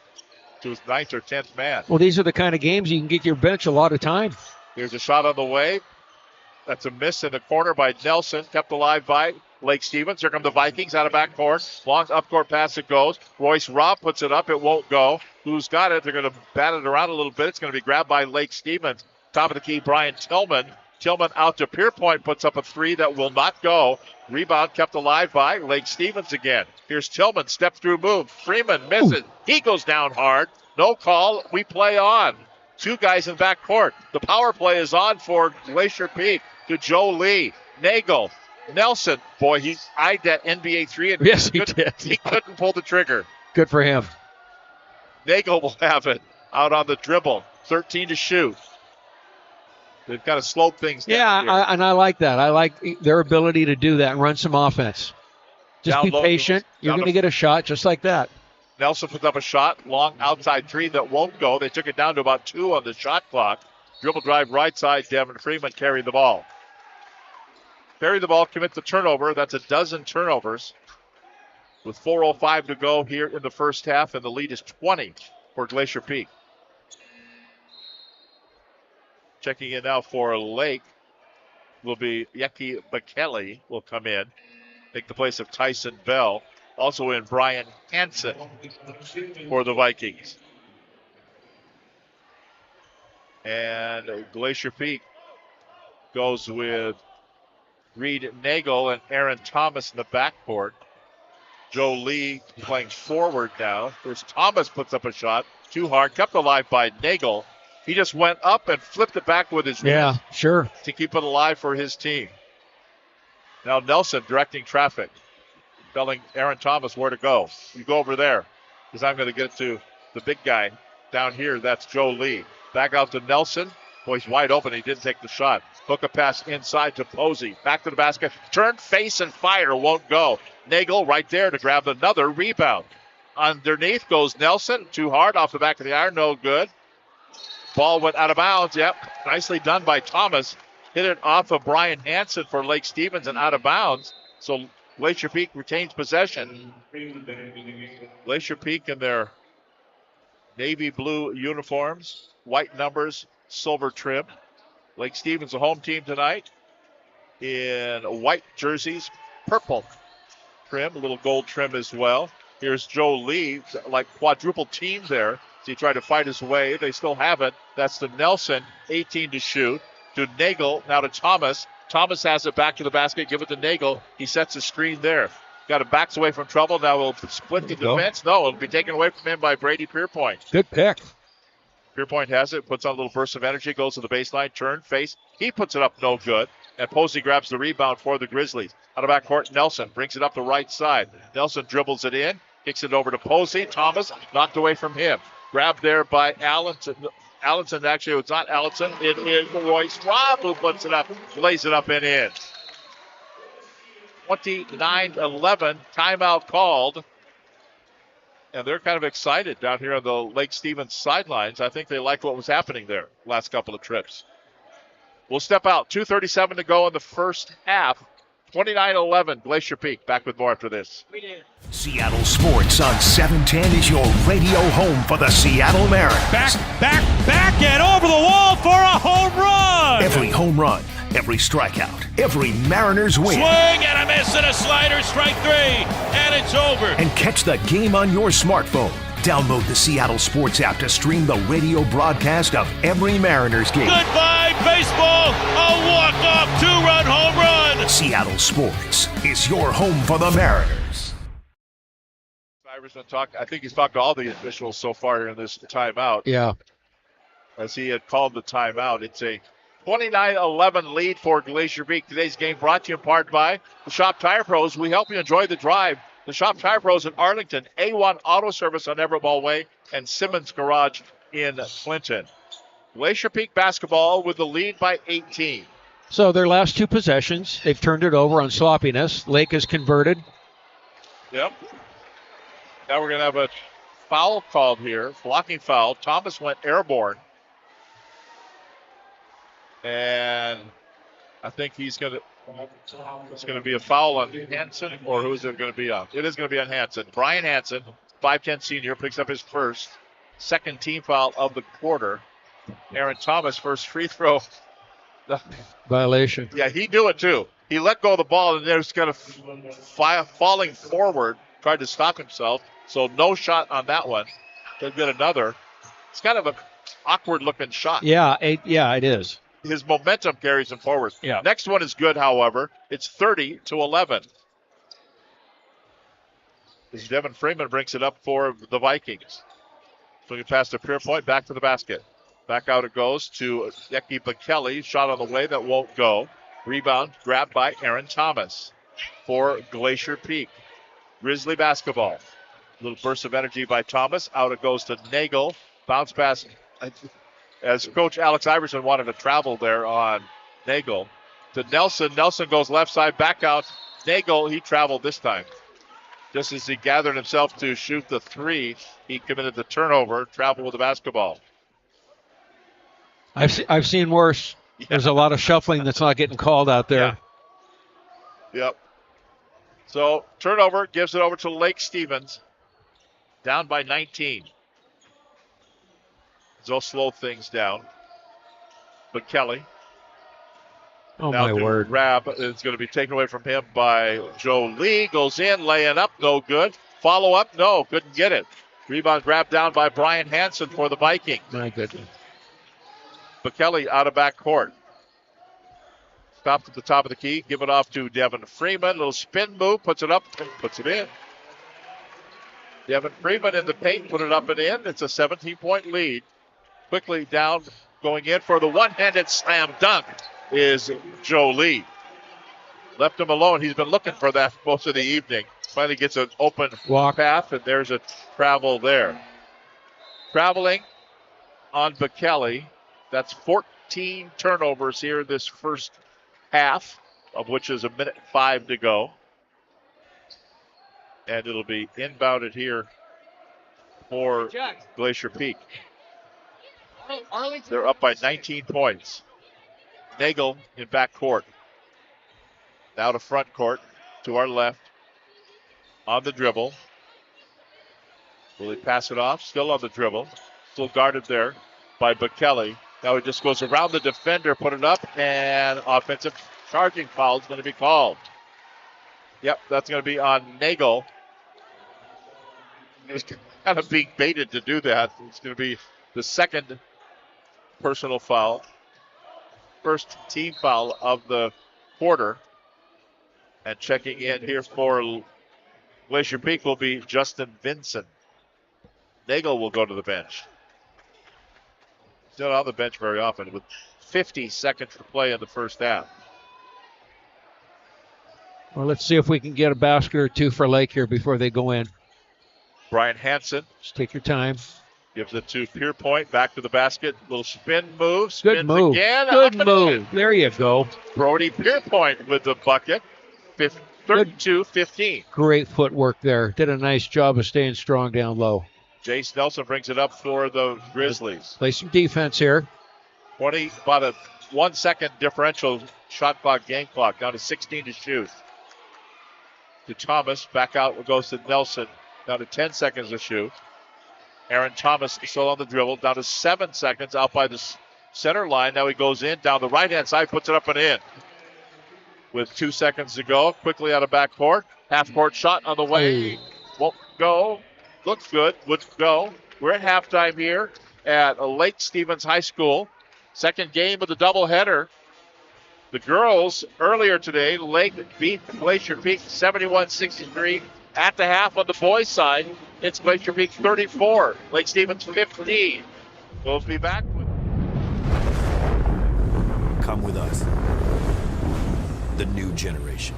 to his 9th or 10th man. Well, these are the kind of games you can get your bench a lot of time. Here's a shot on the way. That's a miss in the corner by Nelson. Kept alive by Lake Stevens. Here come the Vikings out of backcourt. Long up-court pass it goes. Royce Robb puts it up. It won't go. Who's got it? They're going to bat it around a little bit. It's going to be grabbed by Lake Stevens. Top of the key, Brian Tillman. Tillman out to Pierpoint. Puts up a 3 that will not go. Rebound kept alive by Lake Stevens again. Here's Tillman. Step through move. Freeman misses. He goes down hard. No call. We play on. 2 guys in backcourt. The power play is on for Glacier Peak to Joe Lee. Nagel Nelson, boy, he eyed that NBA three. And Yes, he did. He couldn't pull the trigger. Good for him. Nagel will have it out on the dribble. 13 to shoot. They've kind of slowed things down. Yeah, I like that. I like their ability to do that and run some offense. Just Down be low, patient. You're going to get a shot just like that. Nelson puts up a shot, long outside three that won't go. They took it down to about 2 on the shot clock. Dribble drive right side. Devin Freeman carried the ball. Carry the ball, commit the turnover. That's a dozen turnovers. With 4:05 to go here in the first half, and the lead is 20 for Glacier Peak. Checking in now for Lake will be Yeki Bekele will come in, take the place of Tyson Bell. Also in Brian Hansen for the Vikings. And Glacier Peak goes with Reed Nagel and Aaron Thomas in the backcourt. Joe Lee playing forward now. There's Thomas puts up a shot. Too hard. Kept alive by Nagel. He just went up and flipped it back with his wrist. Sure. To keep it alive for his team. Now Nelson directing traffic. Telling Aaron Thomas where to go. You go over there. Because I'm going to get to the big guy down here. That's Joe Lee. Back out to Nelson. Boy, he's wide open. He didn't take the shot. Hook a pass inside to Posey. Back to the basket. Turn, face, and fire. Won't go. Nagel right there to grab another rebound. Underneath goes Nelson. Too hard off the back of the iron. No good. Ball went out of bounds. Yep. Nicely done by Thomas. Hit it off of Brian Hansen for Lake Stevens and out of bounds. So Glacier Peak retains possession. Glacier Peak in their navy blue uniforms. White numbers. Silver trim. Lake Stevens, the home team tonight, in white jerseys, purple trim, a little gold trim as well. Here's Joe Lee, like quadruple team there. So he tried to fight his way. They still have it. That's to Nelson, 18 to shoot. To Nagel, now to Thomas. Thomas has it back to the basket. Give it to Nagel. He sets a screen there. Got it backs away from trouble. Now we'll split the defense. No, it'll be taken away from him by Brady Pierpoint. Good pick. Pierpoint has it, puts on a little burst of energy, goes to the baseline, turn, face. He puts it up, no good. And Posey grabs the rebound for the Grizzlies. Out of backcourt, Nelson brings it up the right side. Nelson dribbles it in, kicks it over to Posey. Thomas knocked away from him. Grabbed there by Allenson. Allenson, actually, it's not Allenson. It is Royce Robb who puts it up, lays it up and in. 29-11, timeout called. And they're kind of excited down here on the Lake Stevens sidelines. I think they liked what was happening there last couple of trips. We'll step out. 2:37 to go in the first half. 29-11, Glacier Peak. Back with more after this. Seattle Sports on 710 is your radio home for the Seattle Mariners. Back, and over the wall for a home run. Every home run, every strikeout, every Mariners win. Swing and a miss and a slider, strike 3, and it's over. And catch the game on your smartphone. Download the Seattle Sports app to stream the radio broadcast of every Mariners game. Goodbye, baseball. A walk-off 2-run home run. Seattle Sports is your home for the Mariners. I think he's talked to all the officials so far here in this timeout. Yeah. As he had called the timeout. It's a 29-11 lead for Glacier Peak. Today's game brought to you in part by the Shop Tire Pros. We help you enjoy the drive. The Shop Tire Pros in Arlington, A1 Auto Service on Everett Ball Way, and Simmons Garage in Clinton. Glacier Peak basketball with the lead by 18. So their last two possessions, they've turned it over on sloppiness. Lake has converted. Yep. Now we're going to have a foul called here, blocking foul. Thomas went airborne. And I think it's going to be a foul on Hansen, or who is it going to be on? It is going to be on Hansen. Brian Hansen, 5'10 senior, picks up his second team foul of the quarter. Aaron Thomas, first free throw. Violation. Yeah, he knew it too. He let go of the ball and there's kind of falling forward, tried to stop himself. So no shot on that one. Could get another. It's kind of an awkward looking shot. Yeah, it is. His momentum carries him forward. Yeah. Next one is good, however. It's 30-11. As Devin Freeman brings it up for the Vikings. Swinging past to Pierpoint, back to the basket. Back out it goes to Yeki Bekele. Shot on the way that won't go. Rebound grabbed by Aaron Thomas for Glacier Peak. Grizzly basketball. Little burst of energy by Thomas. Out it goes to Nagel. Bounce pass. As Coach Alex Iverson wanted to travel there on Nagel. To Nelson. Nelson goes left side, back out. Nagel, he traveled this time. Just as he gathered himself to shoot the three, he committed the turnover, traveled with the basketball. I've seen worse. Yeah. There's a lot of shuffling that's not getting called out there. Yeah. Yep. So turnover, gives it over to Lake Stevens. Down by 19. They'll slow things down. But Kelly. Oh, now my word. Grab is going to be taken away from him by Joe Lee. Goes in, laying up, no good. Follow up, no, couldn't get it. Rebound grab down by Brian Hansen for the Vikings. My goodness. But Kelly out of back court. Stopped at the top of the key. Give it off to Devin Freeman. Little spin move, puts it up, puts it in. Devin Freeman in the paint, put it up and in. It's a 17-point lead. Quickly down, going in for the one-handed slam dunk is Joe Lee. Left him alone. He's been looking for that most of the evening. Finally gets an open path, and there's a travel there. Traveling on Bekele. That's 14 turnovers here this first half, of which is 1:05 to go. And it'll be inbounded here for Glacier Peak. They're up by 19 points. Nagel in back court. Now to front court, to our left. On the dribble. Will he pass it off? Still on the dribble. Still guarded there by Bekele. Now he just goes around the defender, put it up, and offensive charging foul is going to be called. Yep, that's going to be on Nagel. He was kind of being baited to do that. It's going to be the second personal foul. First team foul of the quarter. And checking in here for Glacier Peak will be Justin Vinson. Nagel will go to the bench. He's not on the bench very often with 50 seconds to play in the first half. Well, let's see if we can get a basket or two for Lake here before they go in. Brian Hansen. Just take your time. Gives it to Pierpoint. Back to the basket. Little spin move. Good move. Again. Good move. There you go. Brody Pierpoint with the bucket. 32-15. Great footwork there. Did a nice job of staying strong down low. Jace Nelson brings it up for the Grizzlies. Play some defense here. About a 1 second differential shot clock, game clock, down to 16 to shoot. To Thomas, back out goes to Nelson, down to 10 seconds to shoot. Aaron Thomas still on the dribble, down to 7 seconds, out by the center line. Now he goes in, down the right-hand side, puts it up and in. With 2 seconds to go, quickly out of back court. Half-court shot on the way. Won't go. Looks good. Would go. We're at halftime here at Lake Stevens High School. Second game of the doubleheader. The girls earlier today, Lake beat Glacier Peak 71-63. At the half on the boys' side, it's Glacier Peak 34, Lake Stevens 15. We'll be back. Come with us. The new generation.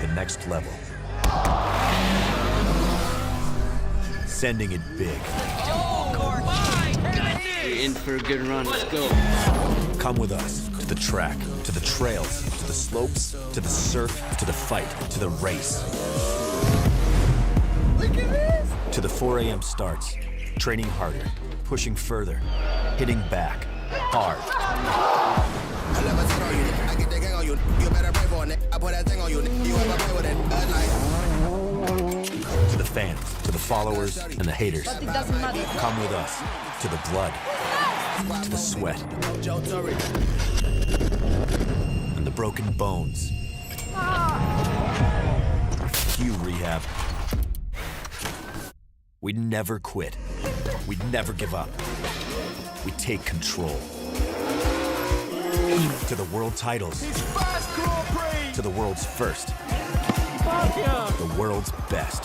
The next level. Sending it big. You're in for a good run. Let's go. Come with us to the track, to the trails, to the slopes, to the surf, to the fight, to the race. Look at this! To the 4 a.m. starts, training harder, pushing further, hitting back, hard. To the fans, to the followers, and the haters. Come with us to the blood, to the sweat, and the broken bones. Cue rehab. We never quit. We never give up. We take control. To the world titles. To the world's first. The world's best.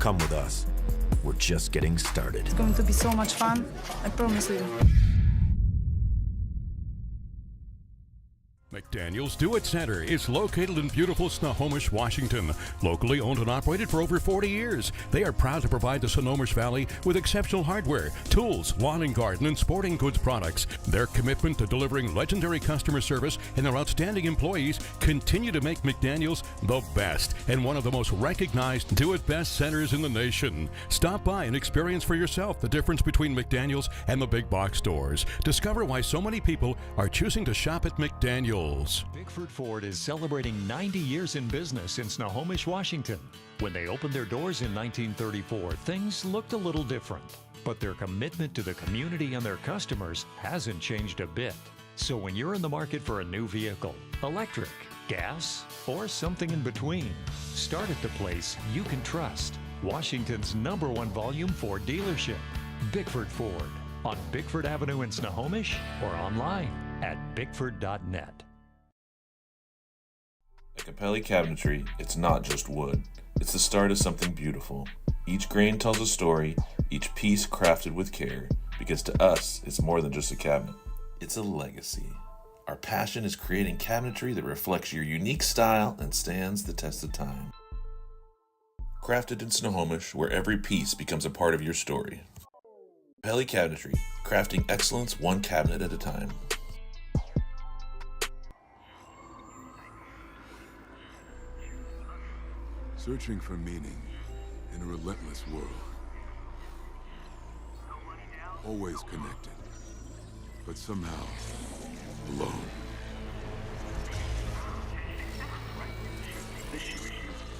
Come with us. We're just getting started. It's going to be so much fun. I promise you. McDaniel's Do-It Center is located in beautiful Snohomish, Washington. Locally owned and operated for over 40 years, they are proud to provide the Snohomish Valley with exceptional hardware, tools, lawn and garden, and sporting goods products. Their commitment to delivering legendary customer service and their outstanding employees continue to make McDaniel's the best and one of the most recognized do-it-best centers in the nation. Stop by and experience for yourself the difference between McDaniel's and the big box stores. Discover why so many people are choosing to shop at McDaniel's. Bickford Ford is celebrating 90 years in business in Snohomish, Washington. When they opened their doors in 1934, things looked a little different. But their commitment to the community and their customers hasn't changed a bit. So when you're in the market for a new vehicle, electric, gas, or something in between, start at the place you can trust. Washington's #1 volume Ford dealership, Bickford Ford, on Bickford Avenue in Snohomish or online at bickford.net. At Capelli Cabinetry, it's not just wood. It's the start of something beautiful. Each grain tells a story, each piece crafted with care, because to us, it's more than just a cabinet. It's a legacy. Our passion is creating cabinetry that reflects your unique style and stands the test of time. Crafted in Snohomish, where every piece becomes a part of your story. Capelli Cabinetry, crafting excellence one cabinet at a time. Searching for meaning in a relentless world. Always connected, but somehow alone.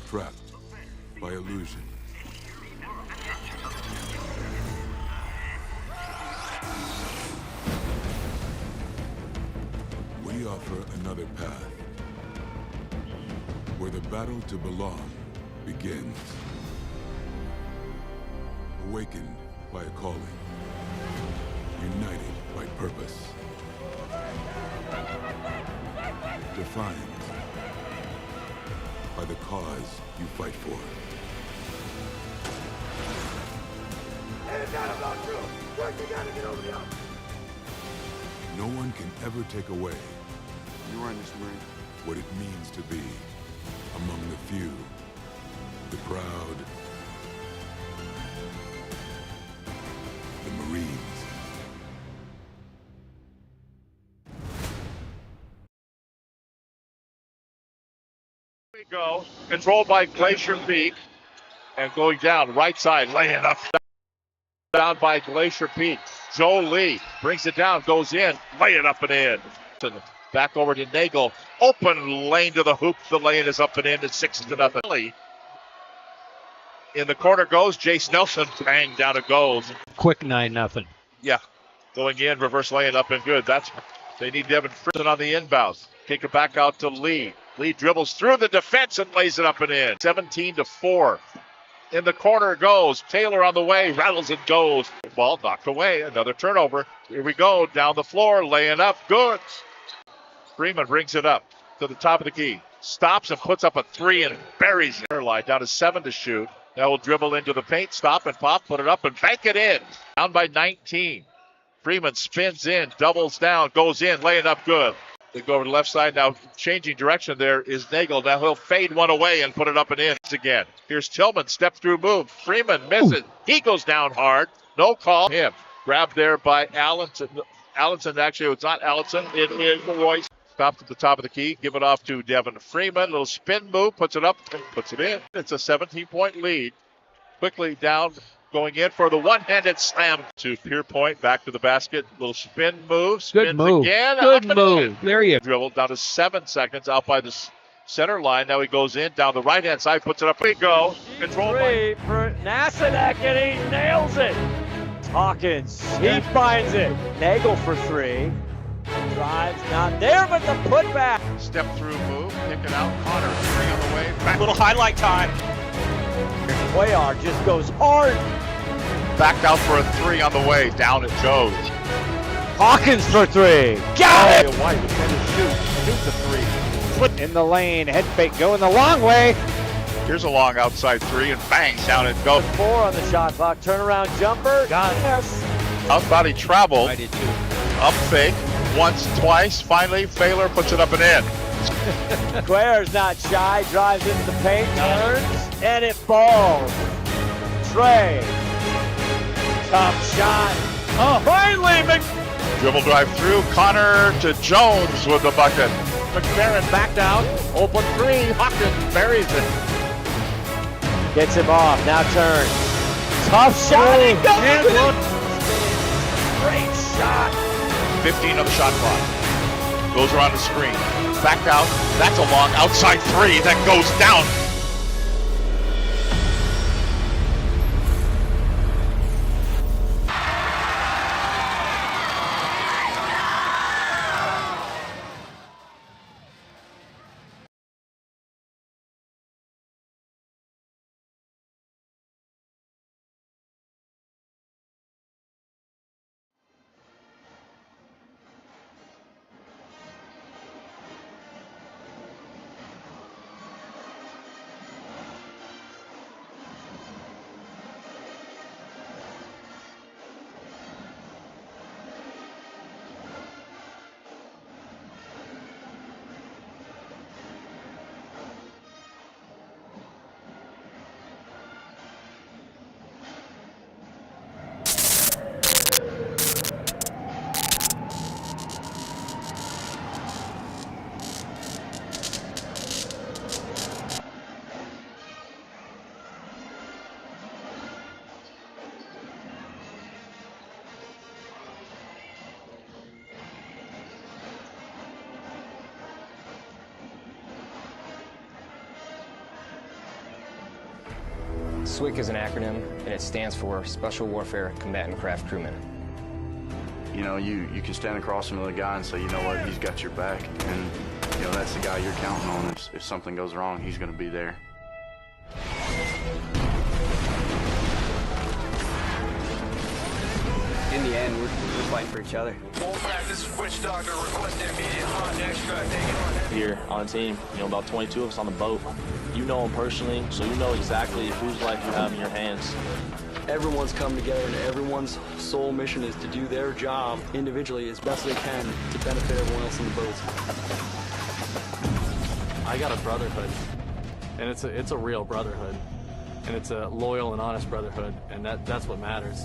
Trapped by illusion. We offer another path, where the battle to belong begins. Awakened by a calling, united by purpose, defined by the cause you fight for. No one can ever take away what it means to be among the few, the proud, the Marines. Here we go. Controlled by Glacier Peak. And going down, right side, laying up. Down by Glacier Peak. Joe Lee brings it down, goes in, lay it up and in. Back over to Nagel. Open lane to the hoop. The lane is up and in. It's 6-0. In the corner goes Jace Nelson. Bang, down it goes. Quick 9-0. Yeah. Going in, reverse laying up and good. They need Devin Frison on the inbounds. Kick it back out to Lee. Lee dribbles through the defense and lays it up and in. 17-4. In the corner goes. Taylor on the way. Rattles and goes. Ball knocked away. Another turnover. Here we go. Down the floor. Laying up. Good. Freeman brings it up to the top of the key. Stops and puts up a 3 and buries it. Line down to 7 to shoot. Now will dribble into the paint. Stop and pop. Put it up and bank it in. Down by 19. Freeman spins in. Doubles down. Goes in. Laying up good. They go over to the left side. Now changing direction there is Nagel. Now he'll fade one away and put it up and in again. Here's Tillman. Step through move. Freeman misses. He goes down hard. No call. Him. Grabbed there by Allenson. Actually, it's not Allenson. It is Royce. Stops at the top of the key. Give it off to Devin Freeman. Little spin move. Puts it up and puts it in. It's a 17-point lead. Quickly down. Going in for the one-handed slam to Pierpoint. Back to the basket. Little spin move. Good move. Again. Good move. There you go. Dribble down to 7 seconds out by the center line. Now he goes in down the right-hand side. Puts it up. We go. Control Three for Nasanek, and he nails it. Hawkins, he finds it. Nagel for 3. Drives not there, but the putback. Step through move. Kick it out. Connor 3 on the way. Back. Little highlight time. Cuellar just goes hard. Back out for a 3 on the way. Down it goes. Hawkins for 3. Got it! White was going to shoot the 3. In the lane, head fake going the long way. Here's a long outside 3 and bang, down it goes. 4 on the shot clock. Turnaround jumper. Got it. Yes. Out body travel. I did too. Up fake. once, twice. Finally, Failer puts it up and in. Claire's not shy, drives into the paint, turns, and it falls. Trey, tough shot. Oh, finally, Dribble drive through. Connor to Jones with the bucket. McFerrin back down. Open three. Hawkins buries it. Gets him off, now turns. Tough shot, he goes with it. Great shot. 15 on the shot clock. Goes around the screen. Back out. That's a long outside three that goes down. SWCC is an acronym, and it stands for Special Warfare Combatant Craft Crewman. You know, you can stand across from the guy and say, you know what, he's got your back. And, you know, that's the guy you're counting on. If something goes wrong, he's going to be there. In the end, we're fighting for each other. Full practice, Witch Doctor requesting immediate hot extract. Here on the team, about 22 of us on the boat. You know them personally, so you know exactly whose life you have in your hands. Everyone's come together, and everyone's sole mission is to do their job individually as best they can to benefit everyone else in the boats. I got a brotherhood, and it's a real brotherhood, and it's a loyal and honest brotherhood, and that's what matters.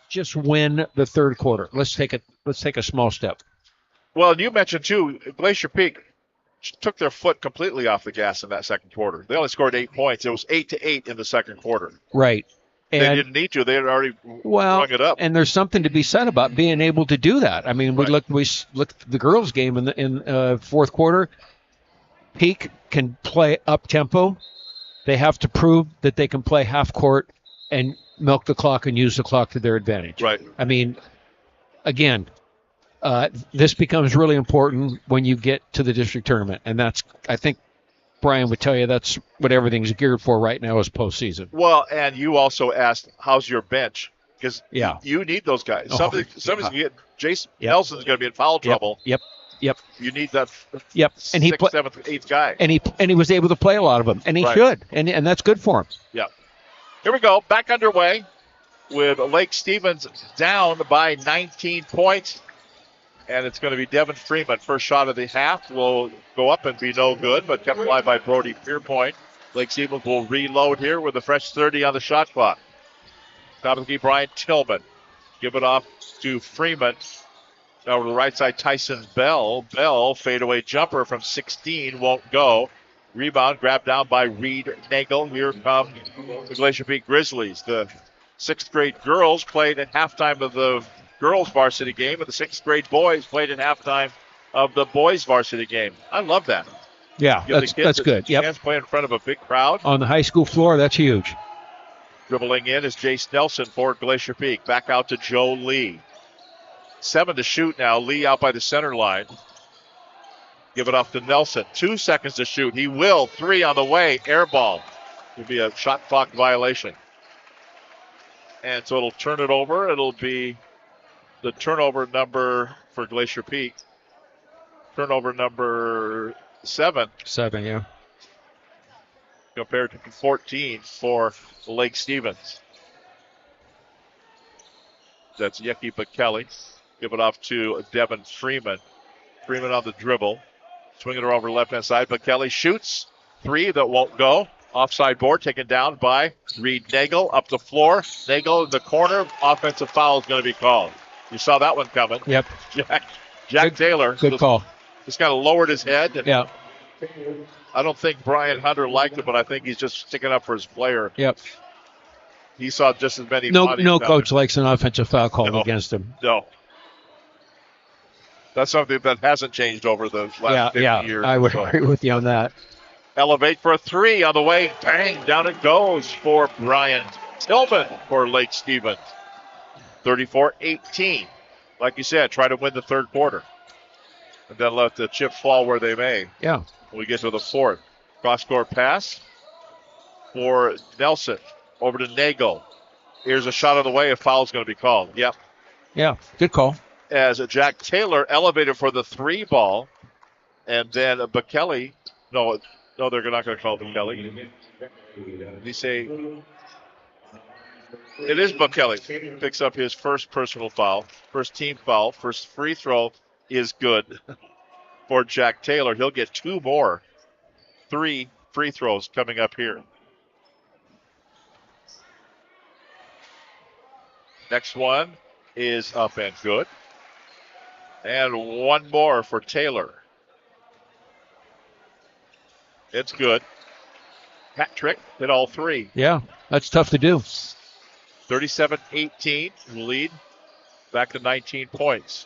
Just win the third quarter. Let's take a small step. Well, you mentioned too, Glacier Peak took their foot completely off the gas in that second quarter. They only scored 8 points. It was 8-8 in the second quarter. Right. They didn't need to. They had already rung it up. And there's something to be said about being able to do that. I mean, we looked at the girls' game in fourth quarter. Peak can play up tempo. They have to prove that they can play half court and milk the clock and use the clock to their advantage. Right. I mean, again, this becomes really important when you get to the district tournament, and that's, I think Brian would tell you, that's what everything's geared for right now is postseason. Well, and you also asked, how's your bench? Because you need those guys. Somebody's going to get, Jason Nelson's going to be in foul trouble. Yep. You need that and he 6th, 7th, 8th guy. And he was able to play a lot of them, and he should, and that's good for him. Yeah. Here we go, back underway with Lake Stevens down by 19 points. And it's going to be Devin Freeman. First shot of the half will go up and be no good, but kept alive by Brody Pierpoint. Lake Stevens will reload here with a fresh 30 on the shot clock. Top of the key, Brian Tillman. Give it off to Freeman. Now to the right side, Tyson Bell. Bell, fadeaway jumper from 16, won't go. Rebound grabbed down by Reed Nagel. Here come the Glacier Peak Grizzlies. The 6th grade girls played at halftime of the girls varsity game, and the 6th grade boys played at halftime of the boys varsity game. I love that. Yeah, that's good. Yep. Chance play in front of a big crowd. On the high school floor, that's huge. Dribbling in is Jace Nelson for Glacier Peak. Back out to Joe Lee. 7 to shoot now. Lee out by the center line. Give it off to Nelson. 2 seconds to shoot. He will. 3 on the way. Air ball. It'll be a shot clock violation. And so it'll turn it over. It'll be the turnover number for Glacier Peak. Turnover number 7. 7, yeah. Compared to 14 for Lake Stevens. That's Yeki Kelly. Give it off to Devin Freeman. Freeman on the dribble. Swinging her over left-hand side. Kelly shoots. 3 that won't go. Offside board taken down by Reed Nagel. Up the floor. Nagel in the corner. Offensive foul is going to be called. You saw that one coming. Yep. Jack Taylor. Good call. Just kind of lowered his head. And yeah. I don't think Brian Hunter liked it, but I think he's just sticking up for his player. Yep. He saw just as many. No coach likes an offensive foul called against him. No. That's something that hasn't changed over the last 50 years. I would agree with you on that. Elevate for a 3 on the way. Bang, down it goes for Brian Tillman for Lake Stevens. 34-18. Like you said, try to win the third quarter. And then let the chips fall where they may. Yeah. When we get to the fourth. Cross-court pass for Nelson. Over to Nagel. Here's a shot on the way. A foul's going to be called. Yep. Yeah, good call. As Jack Taylor elevated for the 3 ball. And then Bekele. No, they're not going to call Bekele. They say it is Bekele. Picks up his first personal foul. First team foul. First free throw is good for Jack Taylor. He'll get 2 more. 3 free throws coming up here. Next one is up and good. And 1 more for Taylor. It's good. Hat trick, hit all 3. Yeah, that's tough to do. 37-18, lead. Back to 19 points.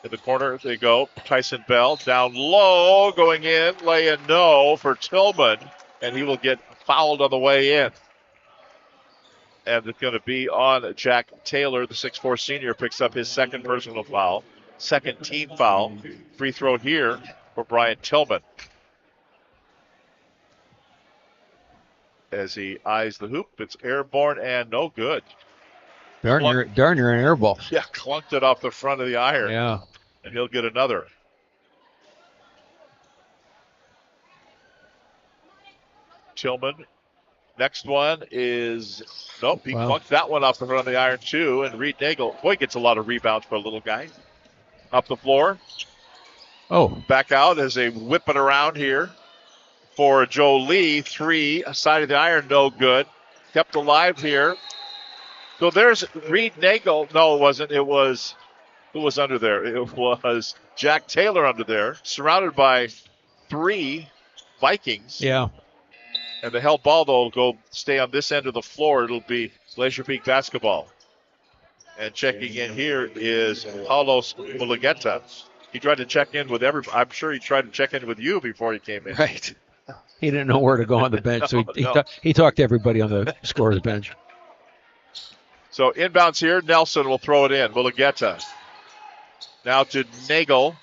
In the corner they go. Tyson Bell down low, going in, laying no for Tillman. And he will get fouled on the way in. And it's going to be on Jack Taylor, the 6'4 senior, picks up his second personal foul. Second team foul. Free throw here for Brian Tillman. As he eyes the hoop, it's airborne and no good. Darn near an air ball. Yeah, clunked it off the front of the iron. Yeah. And he'll get another. Tillman. Next one is, nope, he clunked that one off the front of the iron too. And Reed Nagel, boy, gets a lot of rebounds for a little guy. Up the floor. Oh. Back out as they whip it around here for Joe Lee. 3, side of the iron, no good. Kept alive here. So there's Reed Nagel. No, it wasn't. It was, who was under there? It was Jack Taylor under there, surrounded by 3 Vikings. Yeah. And the held ball, though, will go stay on this end of the floor. It'll be Glacier Peak basketball. And checking in here is Paulos Mulugeta. He tried to check in with I'm sure he tried to check in with you before he came in. Right. He didn't know where to go on the bench, so he talked to everybody on the scorer's bench. So inbounds here. Nelson will throw it in. Mulugeta. Now to Nagel.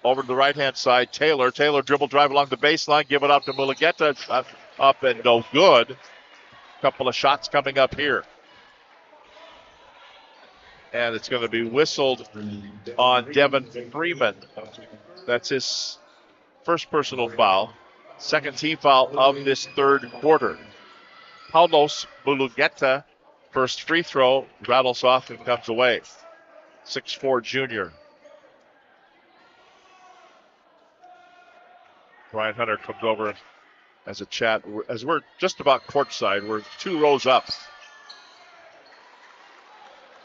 Over to the right-hand side, Taylor. Taylor dribble drive along the baseline. Give it up to Mulugeta. Up and no good. Couple of shots coming up here. And it's going to be whistled on Devin Freeman. That's his first personal foul. Second team foul of this third quarter. Paulos Mulugeta, first free throw, rattles off and comes away. 6'4 junior. Brian Hunter comes over as a chat. As we're just about courtside, we're 2 rows up.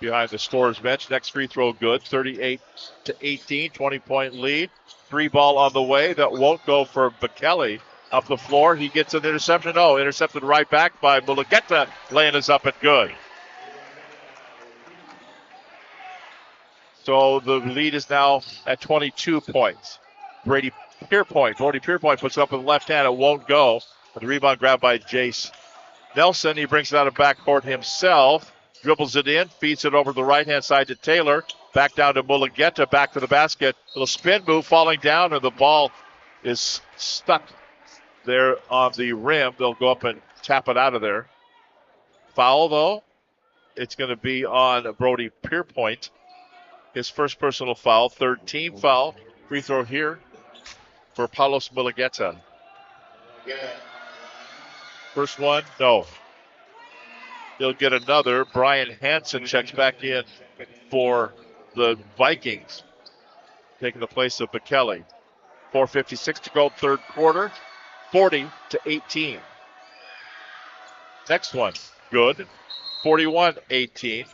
behind the scorer's bench. Next free throw good. 38-18, 20-point lead. 3-ball on the way. That won't go for Bekele. Up the floor. He gets an interception. No, intercepted right back by Mulugeta. Laying is up and good. So the lead is now at 22 points. Brody Pierpoint puts it up with the left hand. It won't go. The rebound grabbed by Jace Nelson. He brings it out of backcourt himself. Dribbles it in. Feeds it over the right-hand side to Taylor. Back down to Mulugeta. Back to the basket. Little spin move falling down, and the ball is stuck there on the rim. They'll go up and tap it out of there. Foul, though. It's going to be on Brody Pierpoint. His first personal foul. Third team foul. Free throw here for Paulos Mulugeta. First one, no. He'll get another. Brian Hansen checks back in for the Vikings, taking the place of Bekele. 4:56 to go, third quarter. 40-18. Next one, good. 41-18.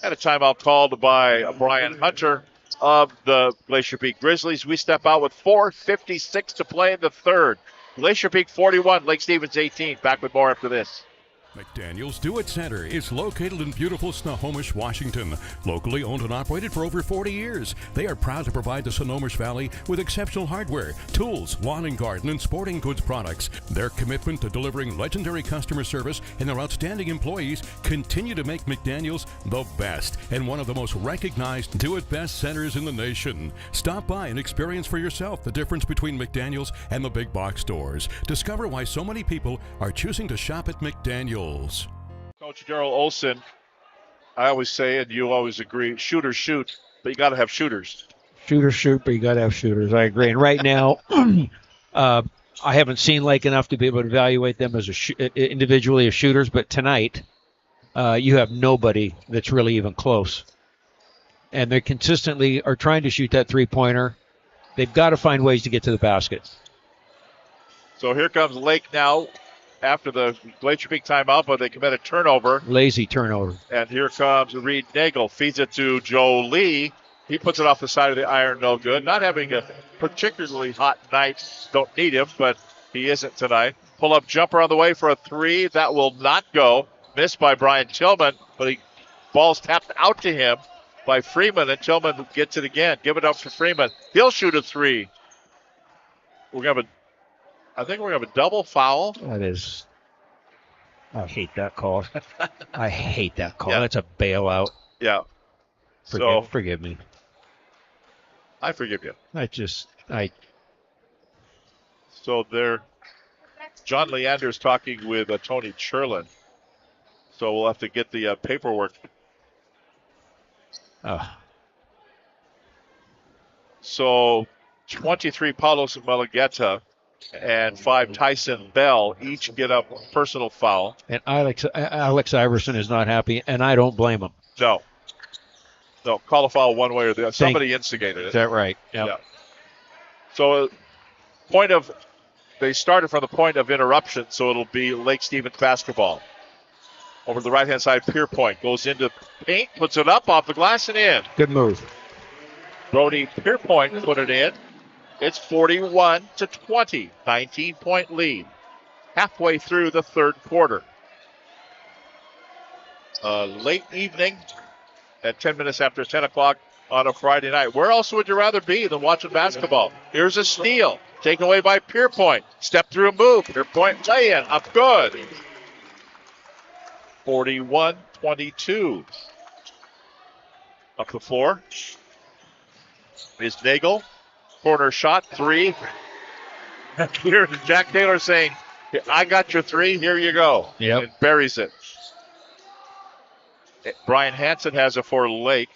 And a timeout called by Brian Hunter of the Glacier Peak Grizzlies. We step out with 4:56 to play in the third. Glacier Peak 41, Lake Stevens 18. Back with more after this. McDaniel's Do-It Center is located in beautiful Snohomish, Washington. Locally owned and operated for over 40 years, they are proud to provide the Snohomish Valley with exceptional hardware, tools, lawn and garden, and sporting goods products. Their commitment to delivering legendary customer service and their outstanding employees continue to make McDaniel's the best and one of the most recognized Do-It-Best centers in the nation. Stop by and experience for yourself the difference between McDaniel's and the big box stores. Discover why so many people are choosing to shop at McDaniel's. Coach Daryl Olson, I always say, and you always agree, shooters shoot, but you got to have shooters. Shooters shoot, but you got to have shooters. I agree. And right now, I haven't seen Lake enough to be able to evaluate them as individually as shooters, but tonight you have nobody that's really even close. And they consistently are trying to shoot that three-pointer. They've got to find ways to get to the basket. So here comes Lake now. After the Glacier Peak timeout, but they commit a turnover. Lazy turnover. And here comes Reed Nagel. Feeds it to Joe Lee. He puts it off the side of the iron, no good. Not having a particularly hot night. Don't need him, but he isn't tonight. Pull-up jumper on the way for a three. That will not go. Missed by Brian Tillman, but ball's tapped out to him by Freeman, and Tillman gets it again. Give it up for Freeman. He'll shoot a three. I think we're going to have a double foul. That is. I hate that call. I hate that call. Yeah. That's a bailout. Yeah. Forgive me. I forgive you. So John Leander's talking with Tony Cherlin. So we'll have to get the paperwork. So 23 Paulos Mulugeta and 5 Tyson Bell each get a personal foul. And Alex Iverson is not happy, and I don't blame him. No, call a foul one way or the other. Somebody instigated it. Is that right? Yep. Yeah. So they started from the point of interruption, so it'll be Lake Stevens basketball. Over the right-hand side, Pierpoint goes into paint, puts it up off the glass and in. Good move. Brody Pierpoint put it in. It's 41-20, 19-point lead. Halfway through the third quarter. Late evening at 10 minutes after 10 o'clock on a Friday night. Where else would you rather be than watching basketball? Here's a steal, taken away by Pierpoint. Step through a move. Pierpoint lay-in, up good. 41-22. Up the floor is Nagel. Corner shot, three. Here, Jack Taylor saying, I got your three, here you go. Yep. And buries it. Brian Hansen has it for Lake.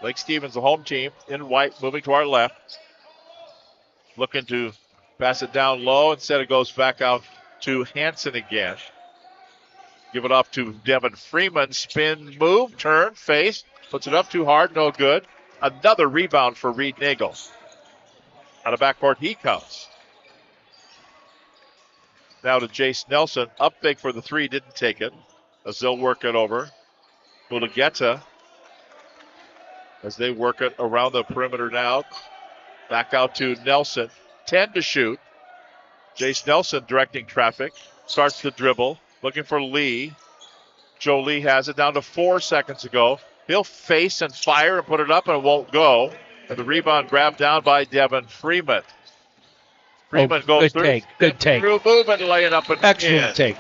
Lake Stevens, the home team, in white, moving to our left. Looking to pass it down low. Instead, it goes back out to Hansen again. Give it off to Devin Freeman. Spin, move, turn, face. Puts it up too hard, no good. Another rebound for Reed Nagel. Out of backcourt, he comes. Now to Jace Nelson. Up big for the three, didn't take it. As they'll work it over. Mulugeta as they work it around the perimeter now. Back out to Nelson. 10 to shoot. Jace Nelson directing traffic. Starts to dribble. Looking for Lee. Joe Lee has it down to 4 seconds to go. He'll face and fire and put it up and it won't go. And the rebound grabbed down by Devin Freeman. Freeman goes good through. take. Good take. Through movement, laying up and Excellent in. take.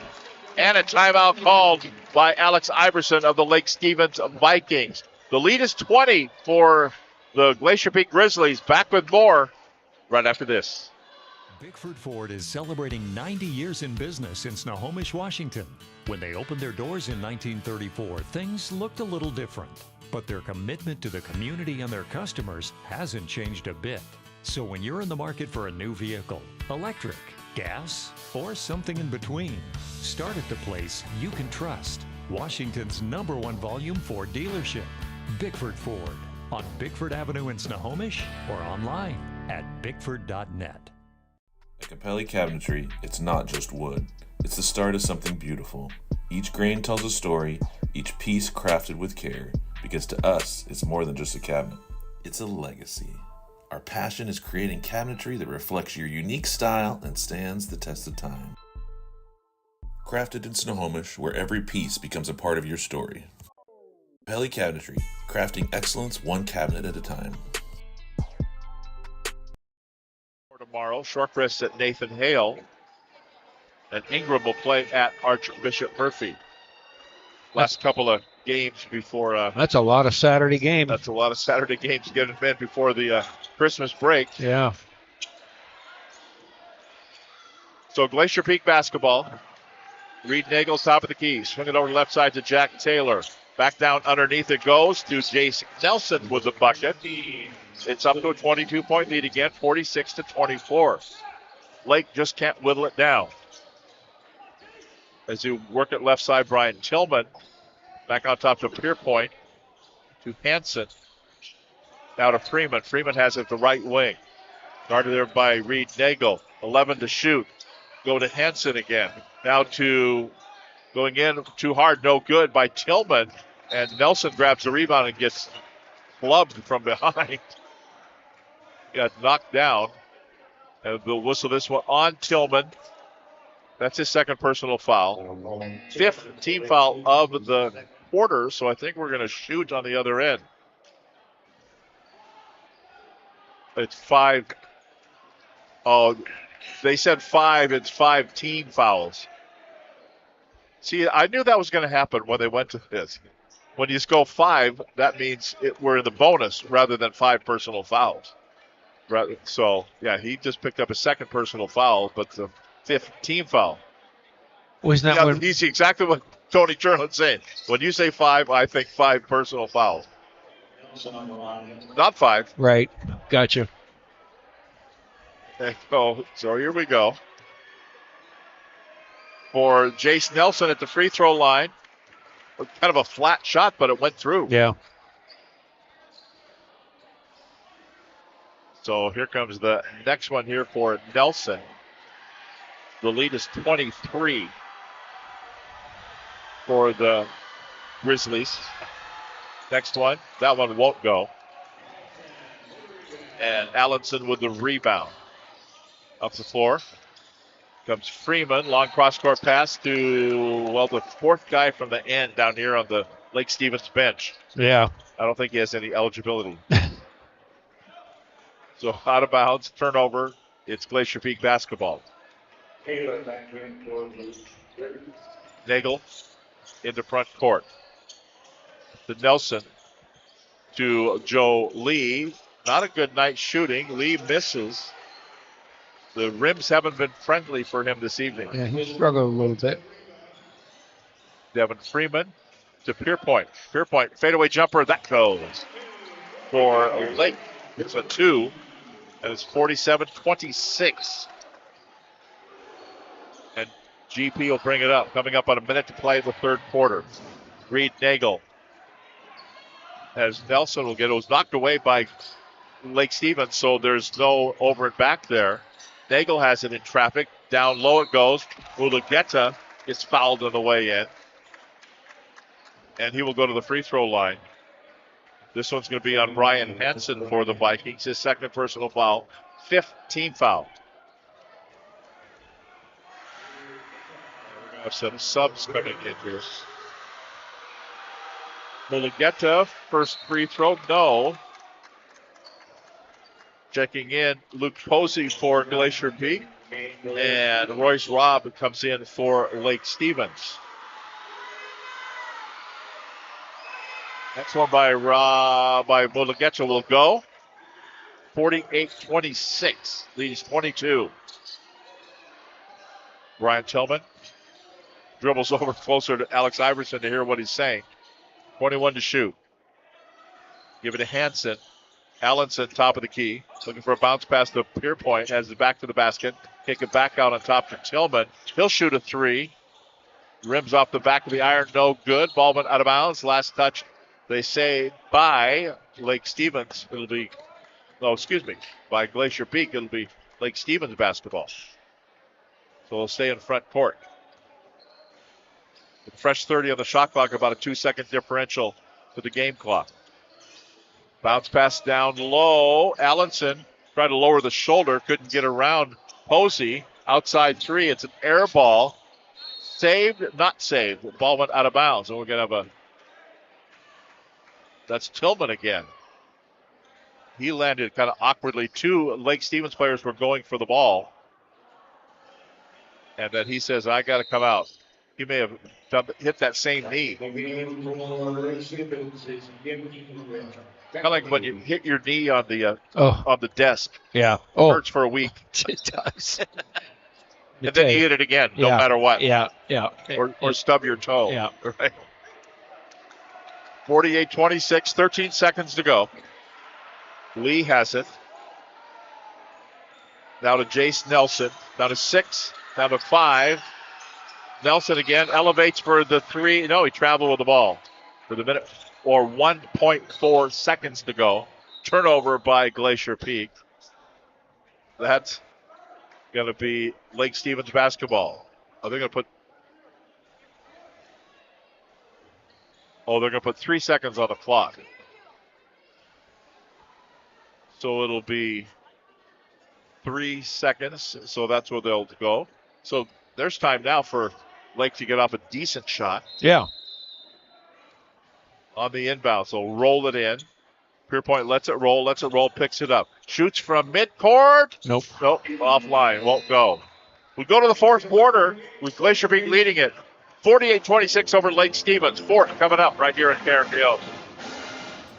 And a timeout called by Alex Iverson of the Lake Stevens Vikings. The lead is 20 for the Glacier Peak Grizzlies. Back with more right after this. Bickford Ford is celebrating 90 years in business in Snohomish, Washington. When they opened their doors in 1934, things looked a little different. But their commitment to the community and their customers hasn't changed a bit. So when you're in the market for a new vehicle, electric, gas, or something in between, start at the place you can trust. Washington's #1 volume Ford dealership, Bickford Ford, on Bickford Avenue in Snohomish or online at bickford.net. At Capelli Cabinetry, it's not just wood. It's the start of something beautiful. Each grain tells a story, each piece crafted with care, because to us, it's more than just a cabinet. It's a legacy. Our passion is creating cabinetry that reflects your unique style and stands the test of time. Crafted in Snohomish, where every piece becomes a part of your story. Capelli Cabinetry, crafting excellence one cabinet at a time. Tomorrow, Shortcrest at Nathan Hale, and Ingram will play at Archbishop Murphy. Last couple of games before. That's a lot of Saturday games. That's a lot of Saturday games getting in before the Christmas break. Yeah. So Glacier Peak basketball. Reed Nagel's top of the key. Swing it over left side to Jack Taylor. Back down underneath it goes to Jace Nelson with the bucket. It's up to a 22-point lead again, 46-24. Lake just can't whittle it down. As you work at left side, Brian Tillman. Back on top to Pierpoint. To Hansen. Now to Freeman. Freeman has it at the right wing. Guarded there by Reed Nagel. 11 to shoot. Go to Hansen again. Now to going in too hard, no good by Tillman. And Nelson grabs the rebound and gets clubbed from behind. Got knocked down. And they'll whistle this one on Tillman. That's his second personal foul. Fifth team foul of the quarter, so I think we're going to shoot on the other end. It's 5. Oh, they said 5. It's 5 team fouls. See, I knew that was going to happen when they went to this. When you just go 5, that means we're in the bonus rather than 5 personal fouls. So, yeah, he just picked up a second personal foul, but the 5th team foul. Wasn't that when he's exactly what Tony Cherlin's saying. When you say 5, I think 5 personal fouls. Not 5. Right. Gotcha. So here we go. For Jace Nelson at the free throw line. Kind of a flat shot, but it went through. Yeah. So here comes the next one here for Nelson. The lead is 23 for the Grizzlies. Next one. That one won't go. And Allenson with the rebound. Up the floor comes Freeman. Long cross-court pass to, the 4th guy from the end down here on the Lake Stevens bench. Yeah. I don't think he has any eligibility. So out of bounds, turnover. It's Glacier Peak basketball. Nagel into front court. To Nelson. To Joe Lee. Not a good night shooting. Lee misses. The rims haven't been friendly for him this evening. Yeah, he struggled a little bit. Devin Freeman to Pierpoint. Pierpoint, fadeaway jumper. That goes for Lake. It's a 2, and it's 47-26. And GP will bring it up. Coming up on a minute to play the third quarter. Reed Nagel. As Nelson will get it. Was knocked away by Lake Stevens, so there's no over and back there. Nagel has it in traffic. Down low it goes. Mulugeta gets fouled on the way in. and he will go to the free throw line. This one's going to be on Brian Hansen for the Vikings. His second personal foul, 5th team foul. We're going to have some subs coming in here. Mulugeta, first free throw, no. Checking in, Luke Posey for Glacier Peak. And Royce Robb comes in for Lake Stevens. Next one by Mulugeta will go. 48-26, leads 22. Brian Tillman dribbles over closer to Alex Iverson to hear what he's saying. 21 to shoot. Give it to Hansen. Allenson, top of the key. Looking for a bounce pass to Pierpoint. Has it back to the basket. Kick it back out on top to Tillman. He'll shoot a three. Rims off the back of the iron. No good. Ball went out of bounds. Last touch, they say, by Lake Stevens. It'll be, by Glacier Peak. It'll be Lake Stevens basketball. So it'll stay in front court. With fresh 30 on the shot clock, about a 2-second differential to the game clock. Bounce pass down low. Allenson tried to lower the shoulder. Couldn't get around Posey. Outside three. It's an air ball. Saved, not saved. The ball went out of bounds. And we're going to have that's Tillman again. He landed kind of awkwardly. Two Lake Stevens players were going for the ball. And then he says, I got to come out. He may have hit that same knee. Kind of like when you hit your knee on the desk. Yeah. It hurts for a week. It does. And then you hit it again, no matter what. Yeah. Or stub your toe. Yeah. Right. 48-26, 13 seconds to go. Lee has it. Now to Jace Nelson. Down to 6. Down to 5. Nelson again elevates for the three. No, he traveled with the ball for the minute or 1.4 seconds to go. Turnover by Glacier Peak. That's going to be Lake Stevens basketball. Are they going to put? Oh, they're going to put 3 seconds on the clock. So it'll be 3 seconds. So that's where they'll go. So there's time now for Lake to get off a decent shot. Yeah. On the inbound. So roll it in. Pierpoint lets it roll, picks it up. Shoots from midcourt. Nope. Offline. Won't go. We go to the fourth quarter with Glacier Peak leading it. 48-26 over Lake Stevens. Fourth coming up right here at KRKO.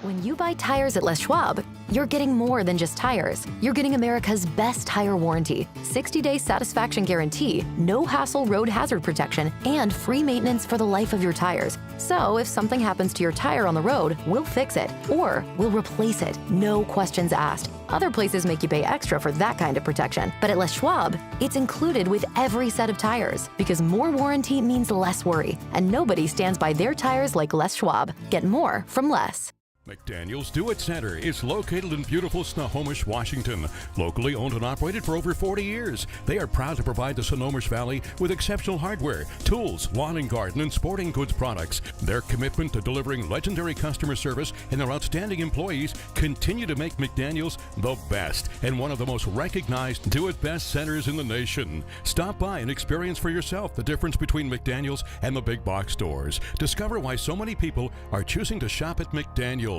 When you buy tires at Les Schwab, you're getting more than just tires. You're getting America's best tire warranty, 60-day satisfaction guarantee, no hassle road hazard protection, and free maintenance for the life of your tires. So if something happens to your tire on the road, we'll fix it, or we'll replace it, no questions asked. Other places make you pay extra for that kind of protection, but at Les Schwab, it's included with every set of tires, because more warranty means less worry, and nobody stands by their tires like Les Schwab. Get more from less. McDaniel's Do-It Center is located in beautiful Snohomish, Washington. Locally owned and operated for over 40 years, they are proud to provide the Snohomish Valley with exceptional hardware, tools, lawn and garden, and sporting goods products. Their commitment to delivering legendary customer service and their outstanding employees continue to make McDaniel's the best and one of the most recognized do-it-best centers in the nation. Stop by and experience for yourself the difference between McDaniel's and the big box stores. Discover why so many people are choosing to shop at McDaniel's.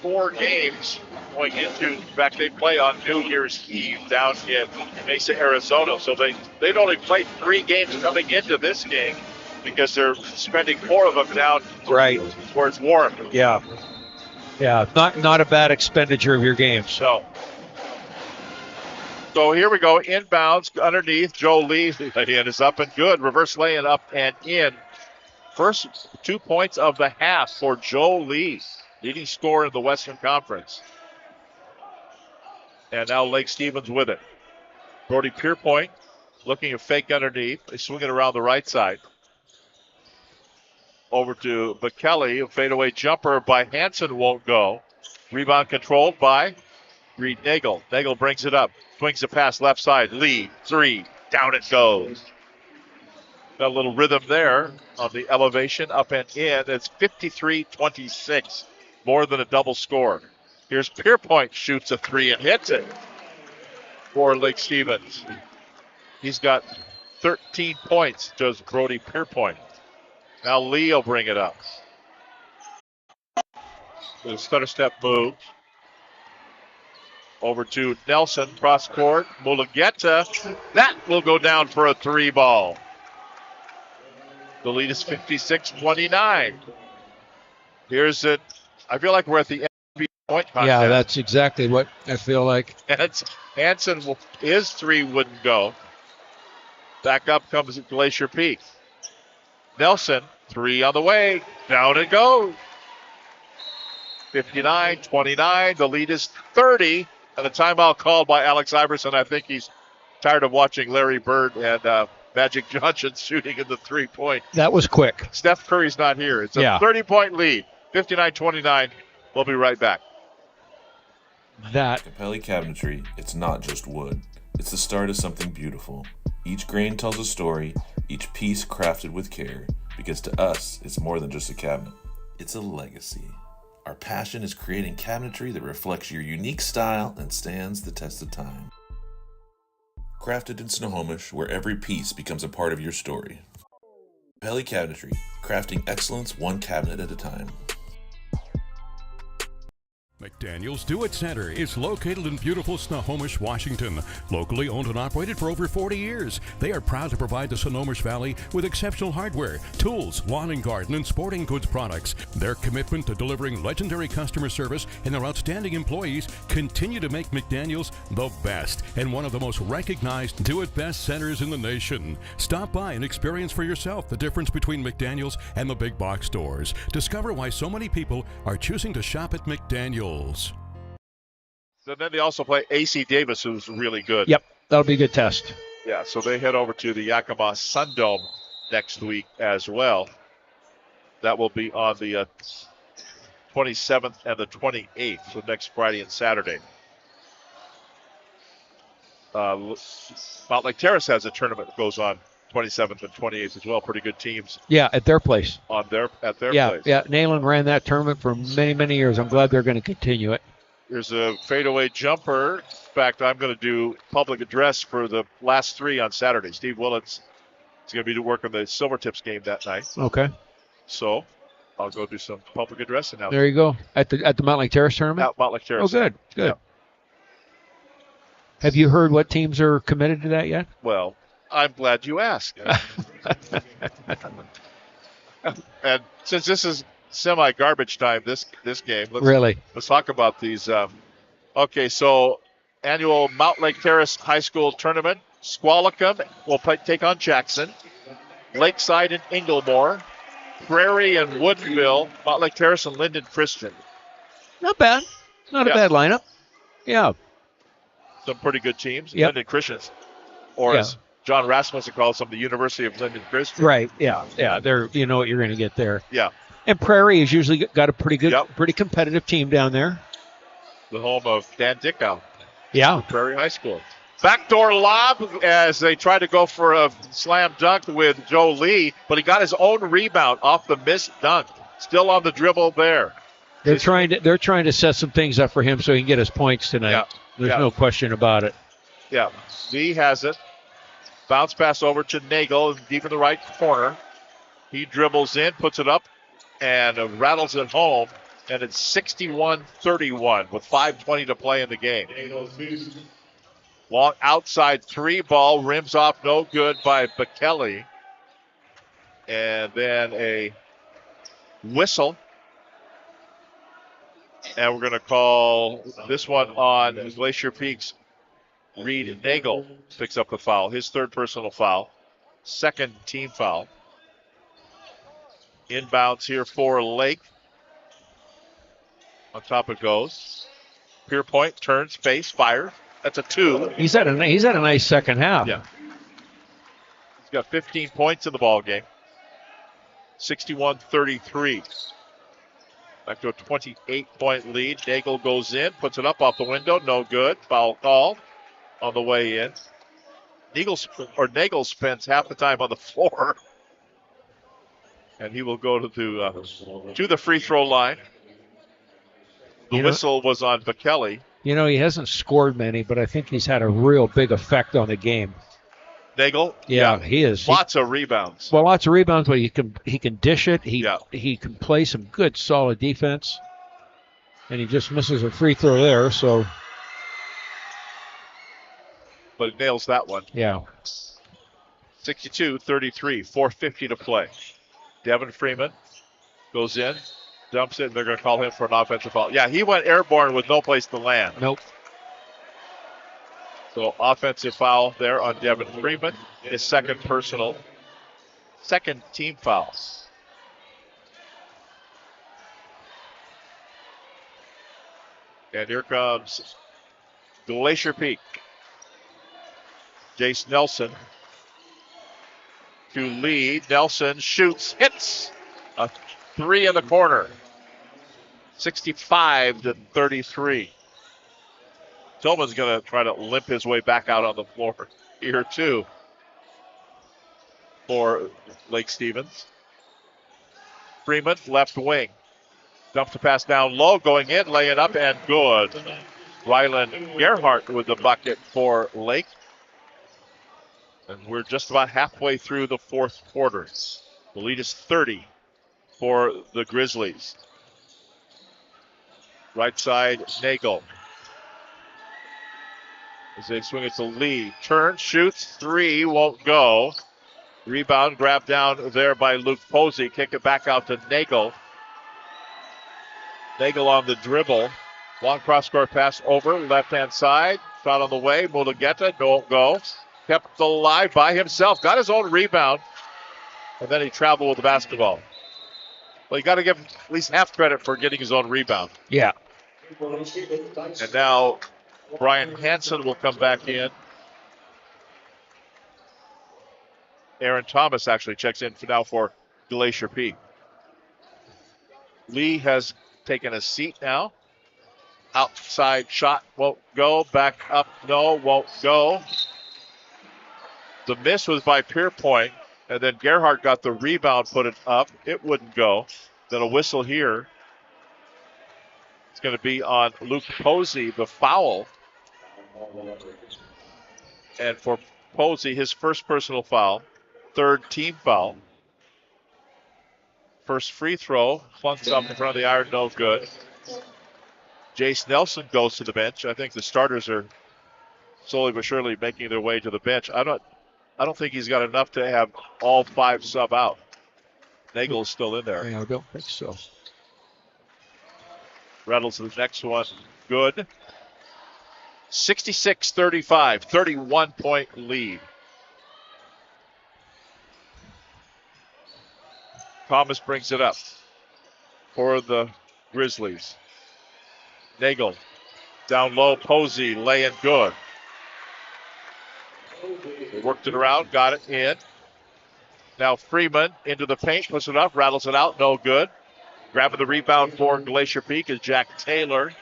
4 games going into, in fact, they play on New Year's Eve down in Mesa, Arizona. So they'd only played 3 games coming into this game because they're spending 4 of them down where it's warm. Yeah. Not a bad expenditure of your games. So here we go. Inbounds underneath. Joe Lee. And is up and good. Reverse lay-in up and in. First 2 points of the half for Joe Lee, leading scorer in the Western Conference. And now Lake Stevens with it. Brody Pierpoint looking at fake underneath. They swing it around the right side. Over to McKelly. A fadeaway jumper by Hansen won't go. Rebound controlled by Reed Nagel. Nagel brings it up. Swings the pass left side. Lee, 3. Down it goes. Got a little rhythm there on the elevation, up and in. It's 53-26, more than a double score. Here's Pierpoint, shoots a three and hits it for Lake Stevens. He's got 13 points, does Brody Pierpoint. Now Lee will bring it up. The stutter step move. Over to Nelson, cross court. Mulugeta. That will go down for a three ball. The lead is 56-29. Here's it. I feel like we're at the NBA point contest. Yeah, that's exactly what I feel like. And it's Hanson, his three wouldn't go. Back up comes Glacier Peak. Nelson, three on the way. Down it goes. 59-29. The lead is 30. And a timeout called by Alex Iverson. I think he's tired of watching Larry Bird and Magic Johnson shooting in the three-point. That was quick. Steph Curry's not here. It's a 30-point lead. 59-29. We'll be right back. Capelli Cabinetry, it's not just wood. It's the start of something beautiful. Each grain tells a story, each piece crafted with care, because to us, it's more than just a cabinet. It's a legacy. Our passion is creating cabinetry that reflects your unique style and stands the test of time. Crafted in Snohomish, where every piece becomes a part of your story. Capelli Cabinetry, crafting excellence one cabinet at a time. McDaniel's Do It Center is located in beautiful Snohomish, Washington. Locally owned and operated for over 40 years, they are proud to provide the Snohomish Valley with exceptional hardware, tools, lawn and garden, and sporting goods products. Their commitment to delivering legendary customer service and their outstanding employees continue to make McDaniel's the best and one of the most recognized Do It Best centers in the nation. Stop by and experience for yourself the difference between McDaniel's and the big box stores. Discover why so many people are choosing to shop at McDaniel's. So then they also play AC Davis, who's really good. Yep, that'll be a good test. Yeah, so they head over to the Yakima Sundome next week as well. That will be on the 27th and the 28th, so next Friday and Saturday. Mount Lake Terrace has a tournament that goes on 27th and 28th as well. Pretty good teams. Yeah, at their place. At their place. Yeah, Nayland ran that tournament for many, many years. I'm glad they're going to continue it. There's a fadeaway jumper. In fact, I'm going to do public address for the last three on Saturday. Steve Willits is going to be working the Silvertips game that night. Okay. So I'll go do some public addressing now. There you go. At the Mount Lake Terrace tournament? At Mount Lake Terrace. Oh, good. Yeah. Have you heard what teams are committed to that yet? Well, I'm glad you asked. And since this is semi-garbage time, this game, let's talk about these. Okay, so annual Mount Lake Terrace High School Tournament. Squalicum will take on Jackson. Lakeside and Inglemore. Prairie and Woodville. Mount Lake Terrace and Linden Christian. Not bad. Not a bad lineup. Yeah. Some pretty good teams. Yep. Linden Christians. Or as John Rasmussen calls them, the University of Linden Christian. Right, yeah. They're, you know what you're going to get there. Yeah. And Prairie has usually got a pretty good, pretty competitive team down there. The home of Dan Dickow. Yeah. Prairie High School. Backdoor lob as they try to go for a slam dunk with Joe Lee, but he got his own rebound off the missed dunk. Still on the dribble there. They're trying to set some things up for him so he can get his points tonight. Yeah. There's no question about it. Yeah. Lee has it. Bounce pass over to Nagel, deep in the right corner. He dribbles in, puts it up, and rattles it home. And it's 61-31 with 5:20 to play in the game. Long outside three ball, rims off, no good by Bekele. And then a whistle. And we're going to call this one on Glacier Peak's Reed Nagel picks up the foul. His third personal foul. Second team foul. Inbounds here for Lake. On top it goes. Pierpoint turns, face, fires. That's a 2. He's had a nice second half. Yeah. He's got 15 points in the ball game. 61-33. Back to a 28-point lead. Nagel goes in, puts it up off the window. No good. Foul call on the way in. Nagel spends half the time on the floor. And he will go to the free throw line. The whistle was on Bekele. You know, he hasn't scored many, but I think he's had a real big effect on the game. Nagel? Yeah, he is. Lots of rebounds. Well, lots of rebounds, but he can dish it. He can play some good, solid defense. And he just misses a free throw there, so. But he nails that one. Yeah. 62-33, 4:50 to play. Devin Freeman goes in, dumps it, and they're going to call him for an offensive foul. Yeah, he went airborne with no place to land. Nope. So offensive foul there on Devin Freeman. His second team foul. And here comes Glacier Peak. Jace Nelson to lead. Nelson shoots, hits a three in the corner. 65-33. Tillman's going to try to limp his way back out on the floor here too for Lake Stevens. Freeman, left wing. Dumps the pass down low, going in, laying up, and good. Rylan Gerhardt with the bucket for Lake. And we're just about halfway through the fourth quarter. The lead is 30 for the Grizzlies. Right side, Nagel. As they swing it to Lee. Turns, shoots, three, won't go. Rebound, grabbed down there by Luke Posey. Kick it back out to Nagel. Nagel on the dribble. Long cross-court pass over, left-hand side. Shot on the way, Mulugeta, don't go. Kept alive by himself, got his own rebound, and then he traveled with the basketball. Well, you got to give him at least half credit for getting his own rebound. Yeah. And now Brian Hansen will come back in. Aaron Thomas actually checks in for Glacier Peak. Lee has taken a seat now. Outside shot won't go. Back up, no, won't go. The miss was by Pierpoint, and then Gerhardt got the rebound, put it up. It wouldn't go. Then a whistle here. It's going to be on Luke Posey, the foul. And for Posey, his first personal foul, third team foul. First free throw, flunks up in front of the iron, no good. Jace Nelson goes to the bench. I think the starters are slowly but surely making their way to the bench. I don't think he's got enough to have all five sub out. Nagel's still in there. I don't think so. Rattles the next one. Good. 66-35, 31-point lead. Thomas brings it up for the Grizzlies. Nagel down low, Posey laying good. Worked it around, got it in. Now Freeman into the paint, puts it up, rattles it out, no good. Grabbing the rebound for Glacier Peak is Jack Taylor.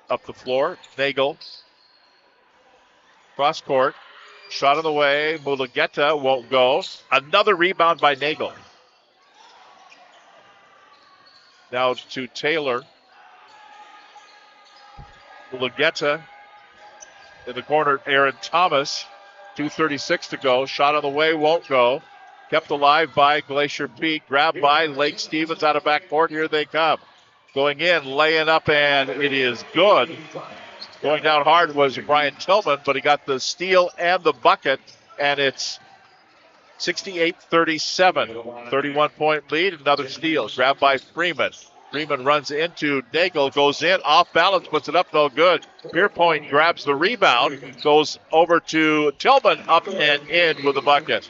Up the floor, Nagel. Cross court, shot on the way, Mulugeta won't go. Another rebound by Nagel. Now to Taylor. Mulugeta in the corner, Aaron Thomas. 2:36 to go. Shot on the way, won't go. Kept alive by Glacier Peak. Grabbed by Lake Stevens out of backcourt. Here they come. Going in, laying up, and it is good. Going down hard was Brian Tillman, but he got the steal and the bucket, and it's 68-37. 31-point lead, another steal. Grabbed by Freeman. Freeman runs into Nagel, goes in, off balance, puts it up, no good. Pierpoint grabs the rebound, goes over to Tillman, up and in with the bucket.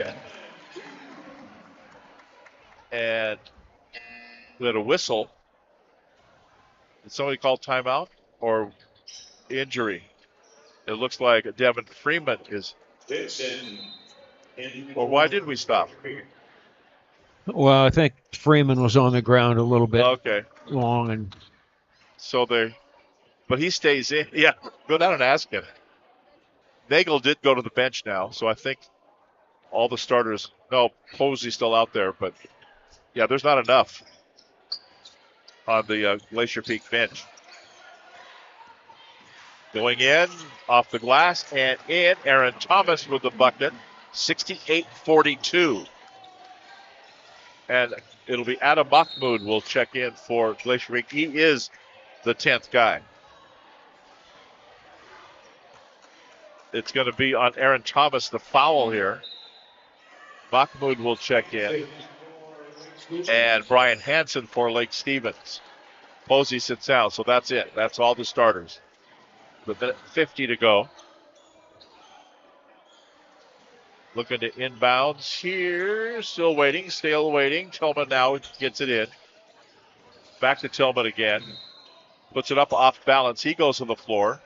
And we had a whistle. Did somebody call timeout or injury? It looks like Devin Freeman is. Or why did we stop? Well, I think Freeman was on the ground a little bit long, and so but he stays in. Yeah, go down and ask him. Nagel did go to the bench now, so I think all the starters. No, Posey's still out there, but yeah, there's not enough on the Glacier Peak bench. Going in, off the glass, and in. Aaron Thomas with the bucket, 68-42. And it'll be Adam Mahmoud will check in for Glacier Peak. He is the 10th guy. It's going to be on Aaron Thomas, the foul here. Mahmoud will check in. And Brian Hansen for Lake Stevens. Posey sits down, so that's it. That's all the starters. With minute 50 to go. Looking to inbounds here. Still waiting. Tillman now gets it in. Back to Tillman again. Puts it up off balance. He goes to the floor.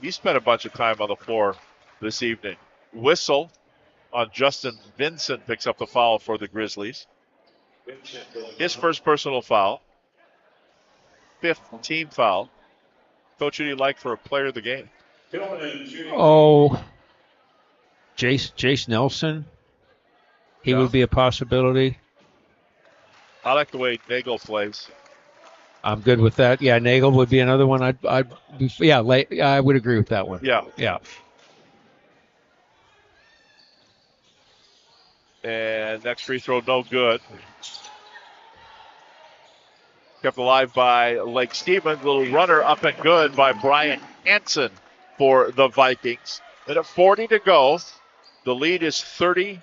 He spent a bunch of time on the floor this evening. Whistle on Justin Vincent picks up the foul for the Grizzlies. His first personal foul. 5th team foul. Coach, who do you like for a player of the game? Oh, Jace Nelson. He would be a possibility. I like the way Nagel plays. I'm good with that. Yeah, Nagel would be another one. I would agree with that one. Yeah. And next free throw, no good. Kept alive by Lake Stevens. Little runner up and good by Brian Hansen for the Vikings. And at 40 to go, the lead is 30.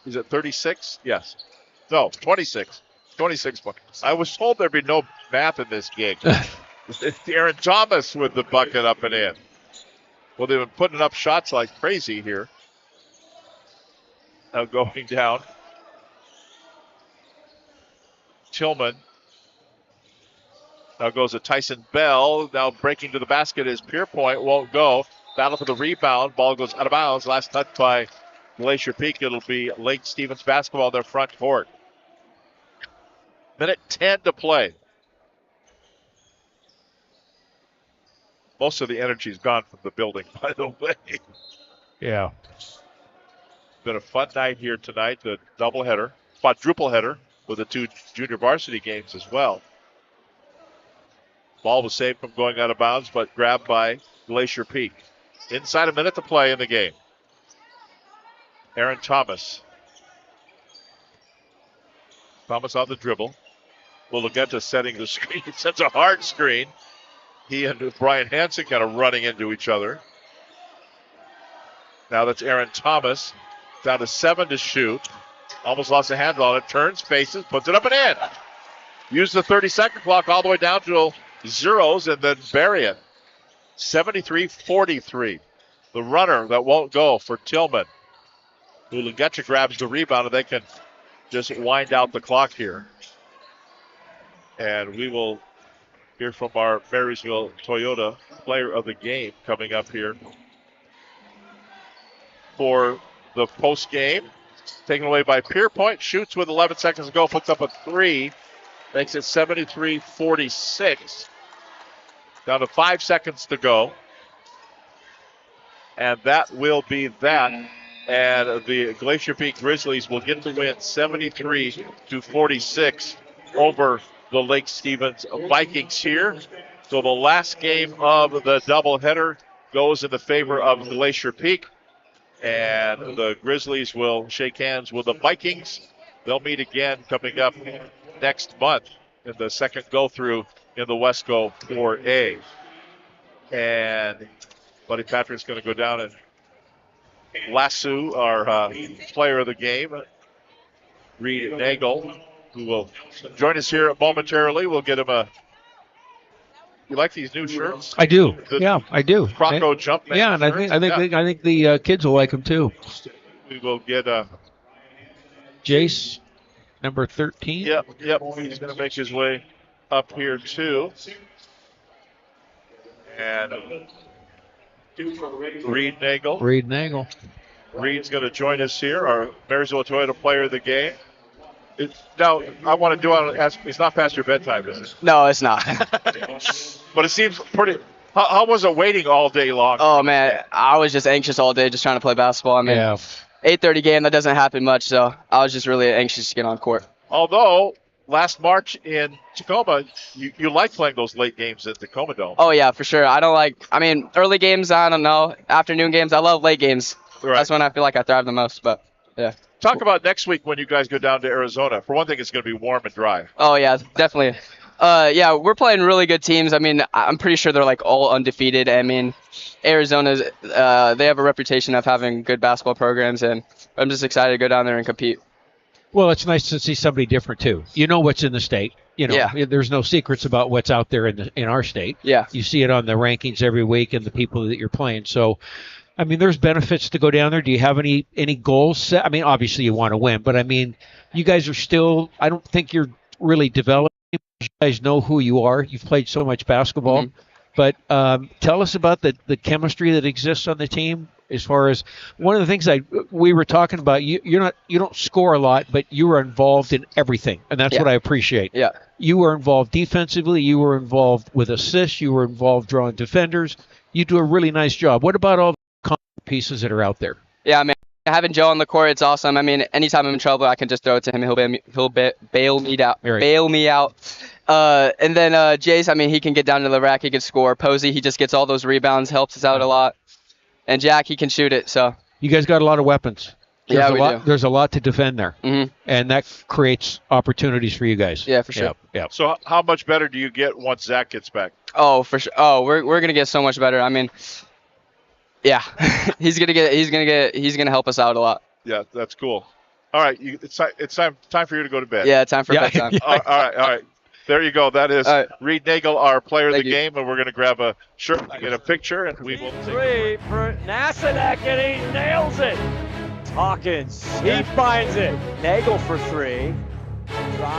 Is it 36? Yes. No, 26. 26 points. I was told there'd be no math in this gig. It's Aaron Thomas with the bucket up and in. Well, they've been putting up shots like crazy here. Now going down. Tillman. Now goes to Tyson Bell. Now breaking to the basket is Pierpoint. Won't go. Battle for the rebound. Ball goes out of bounds. Last touch by Glacier Peak. It'll be Lake Stevens basketball in their front court. Minute 10 to play. Most of the energy's gone from the building, by the way. Yeah. Been a fun night here tonight. The doubleheader, quadruple header with the 2 junior varsity games as well. Ball was saved from going out of bounds, but grabbed by Glacier Peak. Inside a minute to play in the game. Aaron Thomas. Thomas on the dribble. Lulagenta setting the screen. He sets a hard screen. He and Brian Hansen kind of running into each other. Now that's Aaron Thomas. Down to 7 to shoot. Almost lost a handle on it. Turns, faces, puts it up and in. Use the 30-second clock all the way down to zeros and then bury it. 73-43. The runner that won't go for Tillman. Lulagenta grabs the rebound and they can just wind out the clock here. And we will hear from our Marysville Toyota player of the game coming up here for the post game. Taken away by Pierpoint. Shoots with 11 seconds to go. Puts up a 3. Makes it 73-46. Down to 5 seconds to go. And that will be that. And the Glacier Peak Grizzlies will get the win 73-46 over the Lake Stevens Vikings here. So the last game of the doubleheader goes in the favor of Glacier Peak. And the Grizzlies will shake hands with the Vikings. They'll meet again coming up next month in the second go-through in the Wesco 4A. And Buddy Patrick's going to go down and lasso our player of the game, Reed Nagel, who will join us here momentarily. We'll get him a... You like these new shirts? I do. I do. Croco Jumpman. Yeah, and I think the kids will like them too. We will get Jace, number 13. Yep. He's going to make his way up here too. And Reed Nagel. Reed's going to join us here, our Marysville Toyota player of the game. Now, I want to ask, it's not past your bedtime, is it? No, it's not. But it seems pretty, How was it waiting all day long? Oh, man, I was just anxious all day just trying to play basketball. I mean, Yeah. 8:30 game, that doesn't happen much, so I was just really anxious to get on court. Although, last March in Tacoma, you like playing those late games at Tacoma Dome. Oh, yeah, for sure. Early games, I don't know. Afternoon games, I love late games. Right. That's when I feel like I thrive the most, but, yeah. Talk about next week when you guys go down to Arizona. For one thing, it's going to be warm and dry. Oh, yeah, definitely. Yeah, we're playing really good teams. I mean, I'm pretty sure they're like all undefeated. I mean, Arizona's they have a reputation of having good basketball programs, and I'm just excited to go down there and compete. Well, it's nice to see somebody different too. You know what's in the state. Yeah. There's no secrets about what's out there in our state. Yeah. You see it on the rankings every week and the people that you're playing. So, I mean, there's benefits to go down there. Do you have any goals set? I mean, obviously you want to win, but I mean, you guys are still. I don't think you're really developing. You guys know who you are. You've played so much basketball. Mm-hmm. But tell us about the chemistry that exists on the team. As far as one of the things we were talking about, you don't score a lot, but you were involved in everything, and that's what I appreciate. Yeah. You were involved defensively. You were involved with assists. You were involved drawing defenders. You do a really nice job. What about all the pieces that are out there? Yeah, man. Having Joe on the court, it's awesome. I mean, anytime I'm in trouble, I can just throw it to him. He'll bail me out. Right. Bail me out. And then Jace, I mean, he can get down to the rack. He can score. Posey, he just gets all those rebounds, helps us out a lot. And Jack, he can shoot it. So you guys got a lot of weapons. There's a lot to defend there, and that creates opportunities for you guys. Yeah, for sure. Yeah. So how much better do you get once Zach gets back? Oh, for sure. Oh, we're gonna get so much better. I mean, yeah, he's gonna help us out a lot. Yeah, that's cool. All right, it's time for you to go to bed. Yeah, time for bedtime. All right. There you go. That is Reed Nagel, our player of the game, and we're going to grab a shirt and get a picture, and we will take Three for Nasanek, and he nails it. Hawkins, he finds it. Nagel for three.